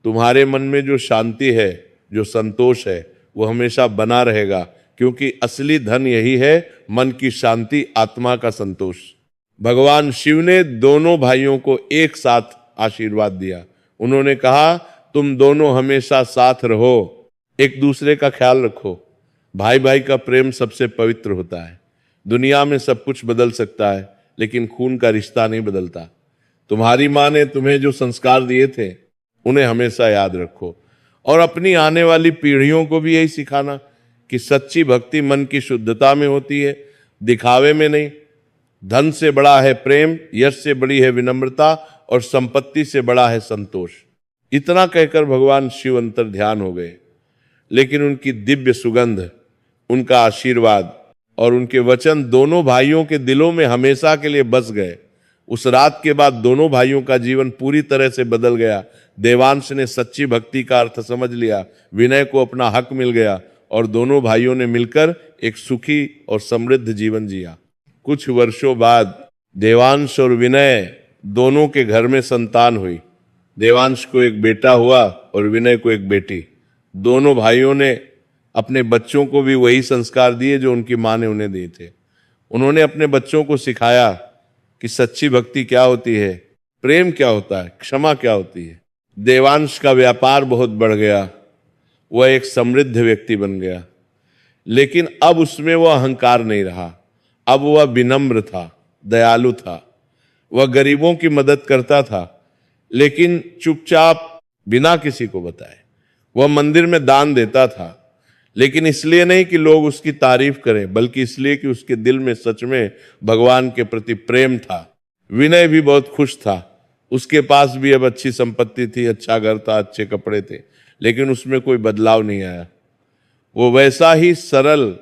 तुम्हारे मन में जो शांति है, जो संतोष है, वो हमेशा बना रहेगा, क्योंकि असली धन यही है, मन की शांति, आत्मा का संतोष। भगवान शिव ने दोनों भाइयों को एक साथ आशीर्वाद दिया। उन्होंने कहा, तुम दोनों हमेशा साथ रहो, एक दूसरे का ख्याल रखो। भाई भाई का प्रेम सबसे पवित्र होता है। दुनिया में सब कुछ बदल सकता है, लेकिन खून का रिश्ता नहीं बदलता। तुम्हारी माँ ने तुम्हें जो संस्कार दिए थे उन्हें हमेशा याद रखो, और अपनी आने वाली पीढ़ियों को भी यही सिखाना कि सच्ची भक्ति मन की शुद्धता में होती है, दिखावे में नहीं। धन से बड़ा है प्रेम, यश से बड़ी है विनम्रता, और संपत्ति से बड़ा है संतोष। इतना कहकर भगवान शिव अंतर ध्यान हो गए, लेकिन उनकी दिव्य सुगंध, उनका आशीर्वाद और उनके वचन दोनों भाइयों के दिलों में हमेशा के लिए बस गए। उस रात के बाद दोनों भाइयों का जीवन पूरी तरह से बदल गया। देवांश ने सच्ची भक्ति का अर्थ समझ लिया, विनय को अपना हक मिल गया, और दोनों भाइयों ने मिलकर एक सुखी और समृद्ध जीवन जिया। कुछ वर्षों बाद देवांश और विनय दोनों के घर में संतान हुई। देवांश को एक बेटा हुआ और विनय को एक बेटी। दोनों भाइयों ने अपने बच्चों को भी वही संस्कार दिए जो उनकी माँ ने उन्हें दिए थे। उन्होंने अपने बच्चों को सिखाया कि सच्ची भक्ति क्या होती है, प्रेम क्या होता है, क्षमा क्या होती है। देवांश का व्यापार बहुत बढ़ गया, वह एक समृद्ध व्यक्ति बन गया, लेकिन अब उसमें वह अहंकार नहीं रहा। अब वह विनम्र था, दयालु था, वह गरीबों की मदद करता था, लेकिन चुपचाप, बिना किसी को बताए। वह मंदिर में दान देता था, लेकिन इसलिए नहीं कि लोग उसकी तारीफ करें, बल्कि इसलिए कि उसके दिल में सच में भगवान के प्रति प्रेम था। विनय भी बहुत खुश था, उसके पास भी अब अच्छी संपत्ति थी, अच्छा घर था, अच्छे कपड़े थे, लेकिन उसमें कोई बदलाव नहीं आया। वो वैसा ही सरल,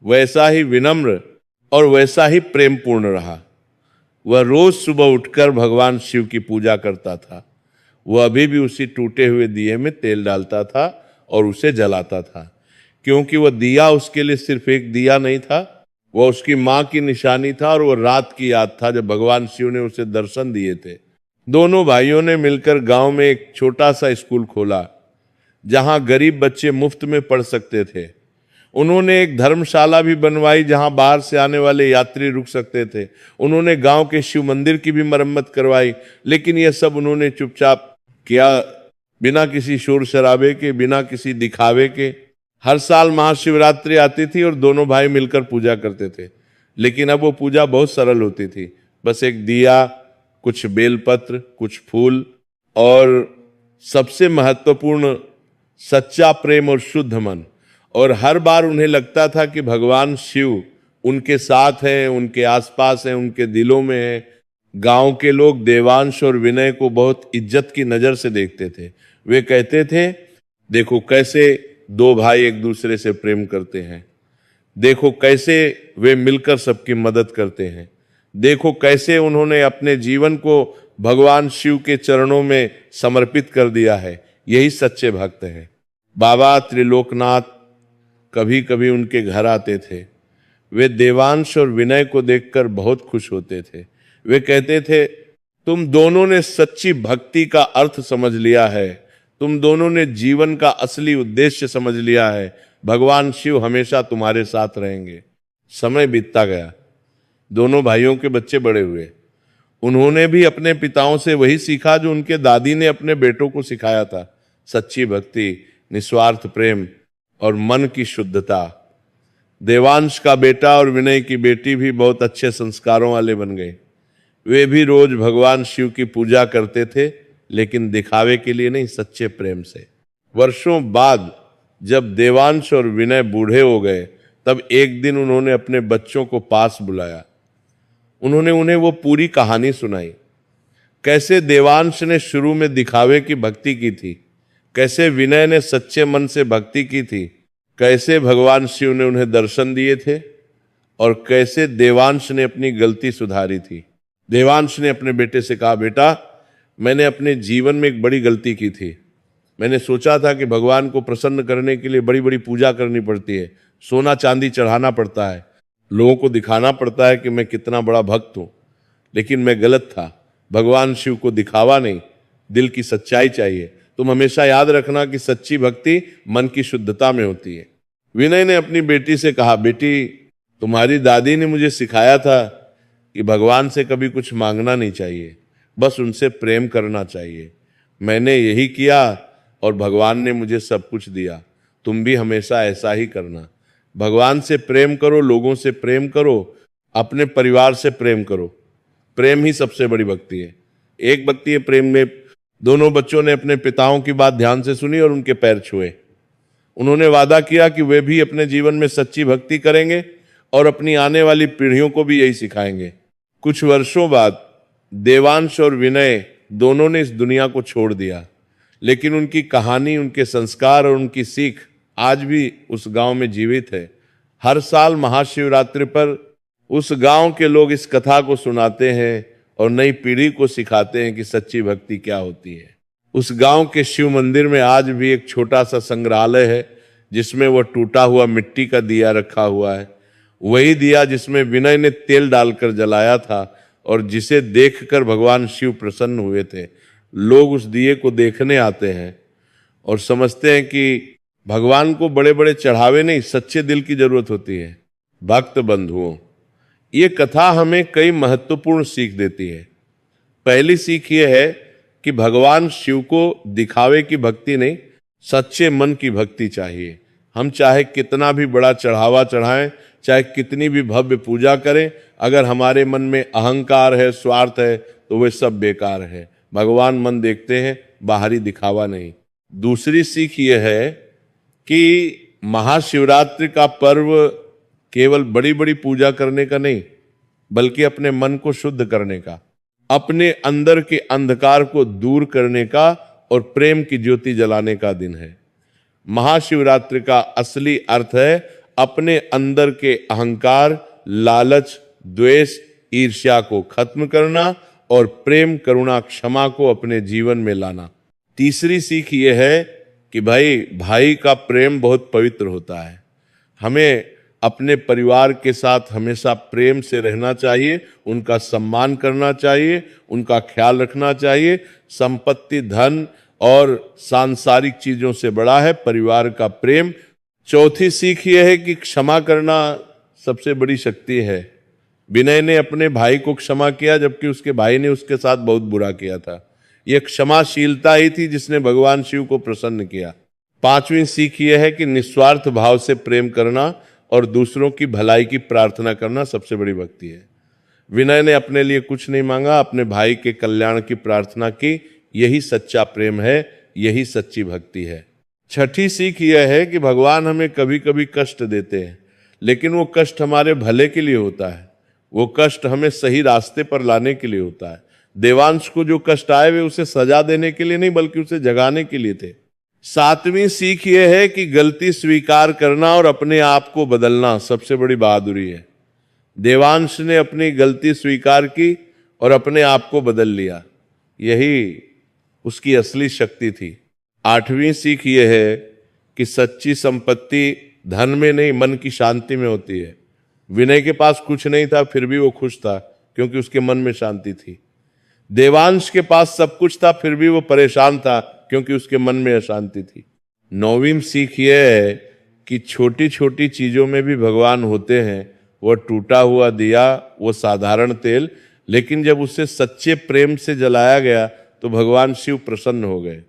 वैसा ही विनम्र और वैसा ही प्रेमपूर्ण रहा। वह रोज सुबह उठकर भगवान शिव की पूजा करता था। वह अभी भी उसी टूटे हुए दिए में तेल डालता था और उसे जलाता था, क्योंकि वह दिया उसके लिए सिर्फ एक दिया नहीं था, वह उसकी माँ की निशानी था, और वह रात की याद था जब भगवान शिव ने उसे दर्शन दिए थे। दोनों भाइयों ने मिलकर गांव में एक छोटा सा स्कूल खोला, जहां गरीब बच्चे मुफ्त में पढ़ सकते थे। उन्होंने एक धर्मशाला भी बनवाई जहां बाहर से आने वाले यात्री रुक सकते थे। उन्होंने गांव के शिव मंदिर की भी मरम्मत करवाई, लेकिन यह सब उन्होंने चुपचाप किया, बिना किसी शोर शराबे के, बिना किसी दिखावे के। हर साल महाशिवरात्रि आती थी और दोनों भाई मिलकर पूजा करते थे, लेकिन अब वो पूजा बहुत सरल होती थी। बस एक दिया, कुछ बेलपत्र, कुछ फूल, और सबसे महत्वपूर्ण सच्चा प्रेम और शुद्ध मन। और हर बार उन्हें लगता था कि भगवान शिव उनके साथ हैं, उनके आसपास हैं, उनके दिलों में हैं। गांव के लोग देवांश और विनय को बहुत इज्जत की नजर से देखते थे। वे कहते थे, देखो कैसे दो भाई एक दूसरे से प्रेम करते हैं, देखो कैसे वे मिलकर सबकी मदद करते हैं। देखो कैसे उन्होंने अपने जीवन को भगवान शिव के चरणों में समर्पित कर दिया है। यही सच्चे भक्त हैं। बाबा त्रिलोकनाथ कभी कभी उनके घर आते थे। वे देवांश और विनय को देखकर बहुत खुश होते थे। वे कहते थे, तुम दोनों ने सच्ची भक्ति का अर्थ समझ लिया है, तुम दोनों ने जीवन का असली उद्देश्य समझ लिया है। भगवान शिव हमेशा तुम्हारे साथ रहेंगे। समय बीतता गया, दोनों भाइयों के बच्चे बड़े हुए। उन्होंने भी अपने पिताओं से वही सीखा जो उनके दादी ने अपने बेटों को सिखाया था, सच्ची भक्ति, निस्वार्थ प्रेम और मन की शुद्धता। देवांश का बेटा और विनय की बेटी भी बहुत अच्छे संस्कारों वाले बन गए। वे भी रोज भगवान शिव की पूजा करते थे, लेकिन दिखावे के लिए नहीं, सच्चे प्रेम से। वर्षों बाद जब देवांश और विनय बूढ़े हो गए, तब एक दिन उन्होंने अपने बच्चों को पास बुलाया। उन्होंने उन्हें वो पूरी कहानी सुनाई। कैसे देवांश ने शुरू में दिखावे की भक्ति की थी, कैसे विनय ने सच्चे मन से भक्ति की थी, कैसे भगवान शिव ने उन्हें दर्शन दिए थे और कैसे देवांश ने अपनी गलती सुधारी थी। देवांश ने अपने बेटे से कहा, बेटा, मैंने अपने जीवन में एक बड़ी गलती की थी। मैंने सोचा था कि भगवान को प्रसन्न करने के लिए बड़ी बड़ी पूजा करनी पड़ती है, सोना चांदी चढ़ाना पड़ता है, लोगों को दिखाना पड़ता है कि मैं कितना बड़ा भक्त हूं। लेकिन मैं गलत था। भगवान शिव को दिखावा नहीं, दिल की सच्चाई चाहिए। तुम हमेशा याद रखना कि सच्ची भक्ति मन की शुद्धता में होती है। विनय ने अपनी बेटी से कहा, बेटी, तुम्हारी दादी ने मुझे सिखाया था कि भगवान से कभी कुछ मांगना नहीं चाहिए, बस उनसे प्रेम करना चाहिए। मैंने यही किया और भगवान ने मुझे सब कुछ दिया। तुम भी हमेशा ऐसा ही करना। भगवान से प्रेम करो, लोगों से प्रेम करो, अपने परिवार से प्रेम करो। प्रेम ही सबसे बड़ी भक्ति है। एक भक्ति है प्रेम में। दोनों बच्चों ने अपने पिताओं की बात ध्यान से सुनी और उनके पैर छुए। उन्होंने वादा किया कि वे भी अपने जीवन में सच्ची भक्ति करेंगे और अपनी आने वाली पीढ़ियों को भी यही सिखाएंगे। कुछ वर्षों बाद देवांश और विनय दोनों ने इस दुनिया को छोड़ दिया, लेकिन उनकी कहानी, उनके संस्कार और उनकी सीख आज भी उस गांव में जीवित है। हर साल महाशिवरात्रि पर उस गांव के लोग इस कथा को सुनाते हैं और नई पीढ़ी को सिखाते हैं कि सच्ची भक्ति क्या होती है। उस गांव के शिव मंदिर में आज भी एक छोटा सा संग्रहालय है, जिसमें वह टूटा हुआ मिट्टी का दिया रखा हुआ है। वही दिया जिसमें विनय ने तेल डालकर जलाया था और जिसे देखकर भगवान शिव प्रसन्न हुए थे। लोग उस दिए को देखने आते हैं और समझते हैं कि भगवान को बड़े बड़े चढ़ावे नहीं, सच्चे दिल की जरूरत होती है। भक्त बंधुओं, ये कथा हमें कई महत्वपूर्ण सीख देती है। पहली सीख ये है कि भगवान शिव को दिखावे की भक्ति नहीं, सच्चे मन की भक्ति चाहिए। हम चाहे कितना भी बड़ा चढ़ावा चढ़ाएं, चाहे कितनी भी भव्य पूजा करें, अगर हमारे मन में अहंकार है, स्वार्थ है, तो वे सब बेकार है। भगवान मन देखते हैं, बाहरी दिखावा नहीं। दूसरी सीख ये है कि महाशिवरात्रि का पर्व केवल बड़ी बड़ी पूजा करने का नहीं, बल्कि अपने मन को शुद्ध करने का, अपने अंदर के अंधकार को दूर करने का और प्रेम की ज्योति जलाने का दिन है। महाशिवरात्रि का असली अर्थ है अपने अंदर के अहंकार, लालच, द्वेष, ईर्ष्या को खत्म करना और प्रेम, करुणा, क्षमा को अपने जीवन में लाना। तीसरी सीख यह है कि भाई का प्रेम बहुत पवित्र होता है। हमें अपने परिवार के साथ हमेशा प्रेम से रहना चाहिए, उनका सम्मान करना चाहिए, उनका ख्याल रखना चाहिए। संपत्ति, धन और सांसारिक चीजों से बड़ा है परिवार का प्रेम। चौथी सीख यह है कि क्षमा करना सबसे बड़ी शक्ति है। विनय ने अपने भाई को क्षमा किया, जबकि उसके भाई ने उसके साथ बहुत बुरा किया था। यह क्षमाशीलता ही थी जिसने भगवान शिव को प्रसन्न किया। पांचवी सीख यह है कि निस्वार्थ भाव से प्रेम करना और दूसरों की भलाई की प्रार्थना करना सबसे बड़ी भक्ति है। विनय ने अपने लिए कुछ नहीं मांगा, अपने भाई के कल्याण की प्रार्थना की। यही सच्चा प्रेम है, यही सच्ची भक्ति है। छठी सीख यह है कि भगवान हमें कभी कभी कष्ट देते हैं, लेकिन वो कष्ट हमारे भले के लिए होता है। वो कष्ट हमें सही रास्ते पर लाने के लिए होता है। देवांश को जो कष्ट आए वे उसे सजा देने के लिए नहीं, बल्कि उसे जगाने के लिए थे। सातवीं सीख यह है कि गलती स्वीकार करना और अपने आप को बदलना सबसे बड़ी बहादुरी है। देवांश ने अपनी गलती स्वीकार की और अपने आप को बदल लिया। यही उसकी असली शक्ति थी। 8वीं सीख यह है कि सच्ची संपत्ति धन में नहीं, मन की शांति में होती है। विनय के पास कुछ नहीं था, फिर भी वो खुश था क्योंकि उसके मन में शांति थी। देवांश के पास सब कुछ था, फिर भी वो परेशान था क्योंकि उसके मन में अशांति थी। 9वीं सीख यह है कि छोटी छोटी चीजों में भी भगवान होते हैं। वो टूटा हुआ दिया, वो साधारण तेल, लेकिन जब उसे सच्चे प्रेम से जलाया गया तो भगवान शिव प्रसन्न हो गए।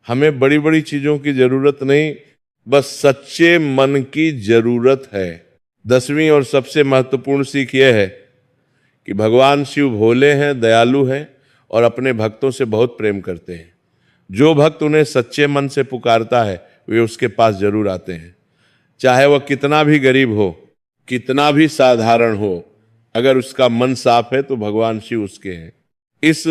हमें बड़ी बड़ी चीजों की जरूरत नहीं, बस सच्चे मन की जरूरत है। 10वीं और सबसे महत्वपूर्ण सीख यह है कि भगवान शिव भोले हैं, दयालु हैं और अपने भक्तों से बहुत प्रेम करते हैं। जो भक्त उन्हें सच्चे मन से पुकारता है वे उसके पास जरूर आते हैं, चाहे वह कितना भी गरीब हो, कितना भी साधारण हो। अगर उसका मन साफ है तो भगवान शिव उसके हैं। इस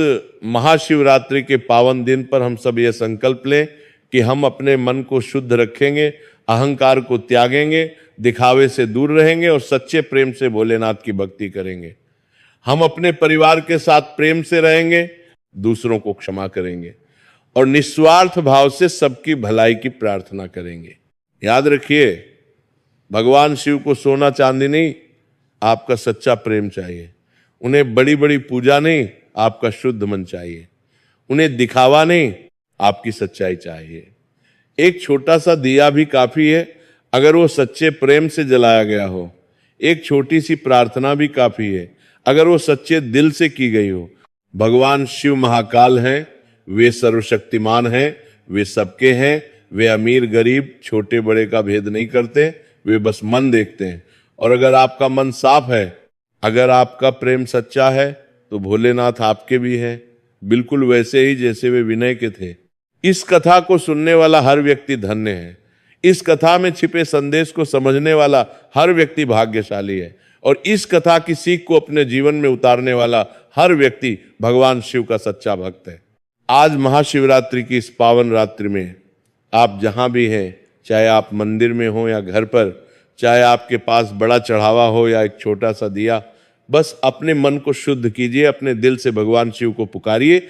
महाशिवरात्रि के पावन दिन पर हम सब ये संकल्प लें कि हम अपने मन को शुद्ध रखेंगे, अहंकार को त्यागेंगे, दिखावे से दूर रहेंगे और सच्चे प्रेम से भोलेनाथ की भक्ति करेंगे। हम अपने परिवार के साथ प्रेम से रहेंगे, दूसरों को क्षमा करेंगे और निस्वार्थ भाव से सबकी भलाई की प्रार्थना करेंगे। याद रखिए, भगवान शिव को सोना चांदी नहीं, आपका सच्चा प्रेम चाहिए। उन्हें बड़ी बड़ी पूजा नहीं, आपका शुद्ध मन चाहिए। उन्हें दिखावा नहीं, आपकी सच्चाई चाहिए। एक छोटा सा दिया भी काफी है अगर वो सच्चे प्रेम से जलाया गया हो। एक छोटी सी प्रार्थना भी काफी है अगर वो सच्चे दिल से की गई हो। भगवान शिव महाकाल हैं, वे सर्वशक्तिमान हैं, वे सबके हैं। वे अमीर गरीब छोटे बड़े का भेद नहीं करते, वे बस मन देखते हैं। और अगर आपका मन साफ है, अगर आपका प्रेम सच्चा है तो भोलेनाथ आपके भी हैं, बिल्कुल वैसे ही जैसे वे विनय के थे। इस कथा को सुनने वाला हर व्यक्ति धन्य है। इस कथा में छिपे संदेश को समझने वाला हर व्यक्ति भाग्यशाली है और इस कथा की सीख को अपने जीवन में उतारने वाला हर व्यक्ति भगवान शिव का सच्चा भक्त है। आज महाशिवरात्रि की इस पावन रात्रि में आप जहां भी हैं, चाहे आप मंदिर में हो या घर पर, चाहे आपके पास बड़ा चढ़ावा हो या एक छोटा सा दिया, बस अपने मन को शुद्ध कीजिए, अपने दिल से भगवान शिव को पुकारिए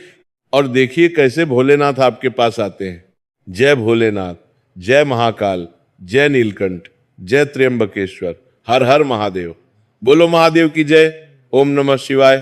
और देखिए कैसे भोलेनाथ आपके पास आते हैं। जय भोलेनाथ, जय महाकाल, जय नीलकंठ, जय त्र्यंबकेश्वर, हर हर महादेव। बोलो महादेव की जय। ओम नमः शिवाय।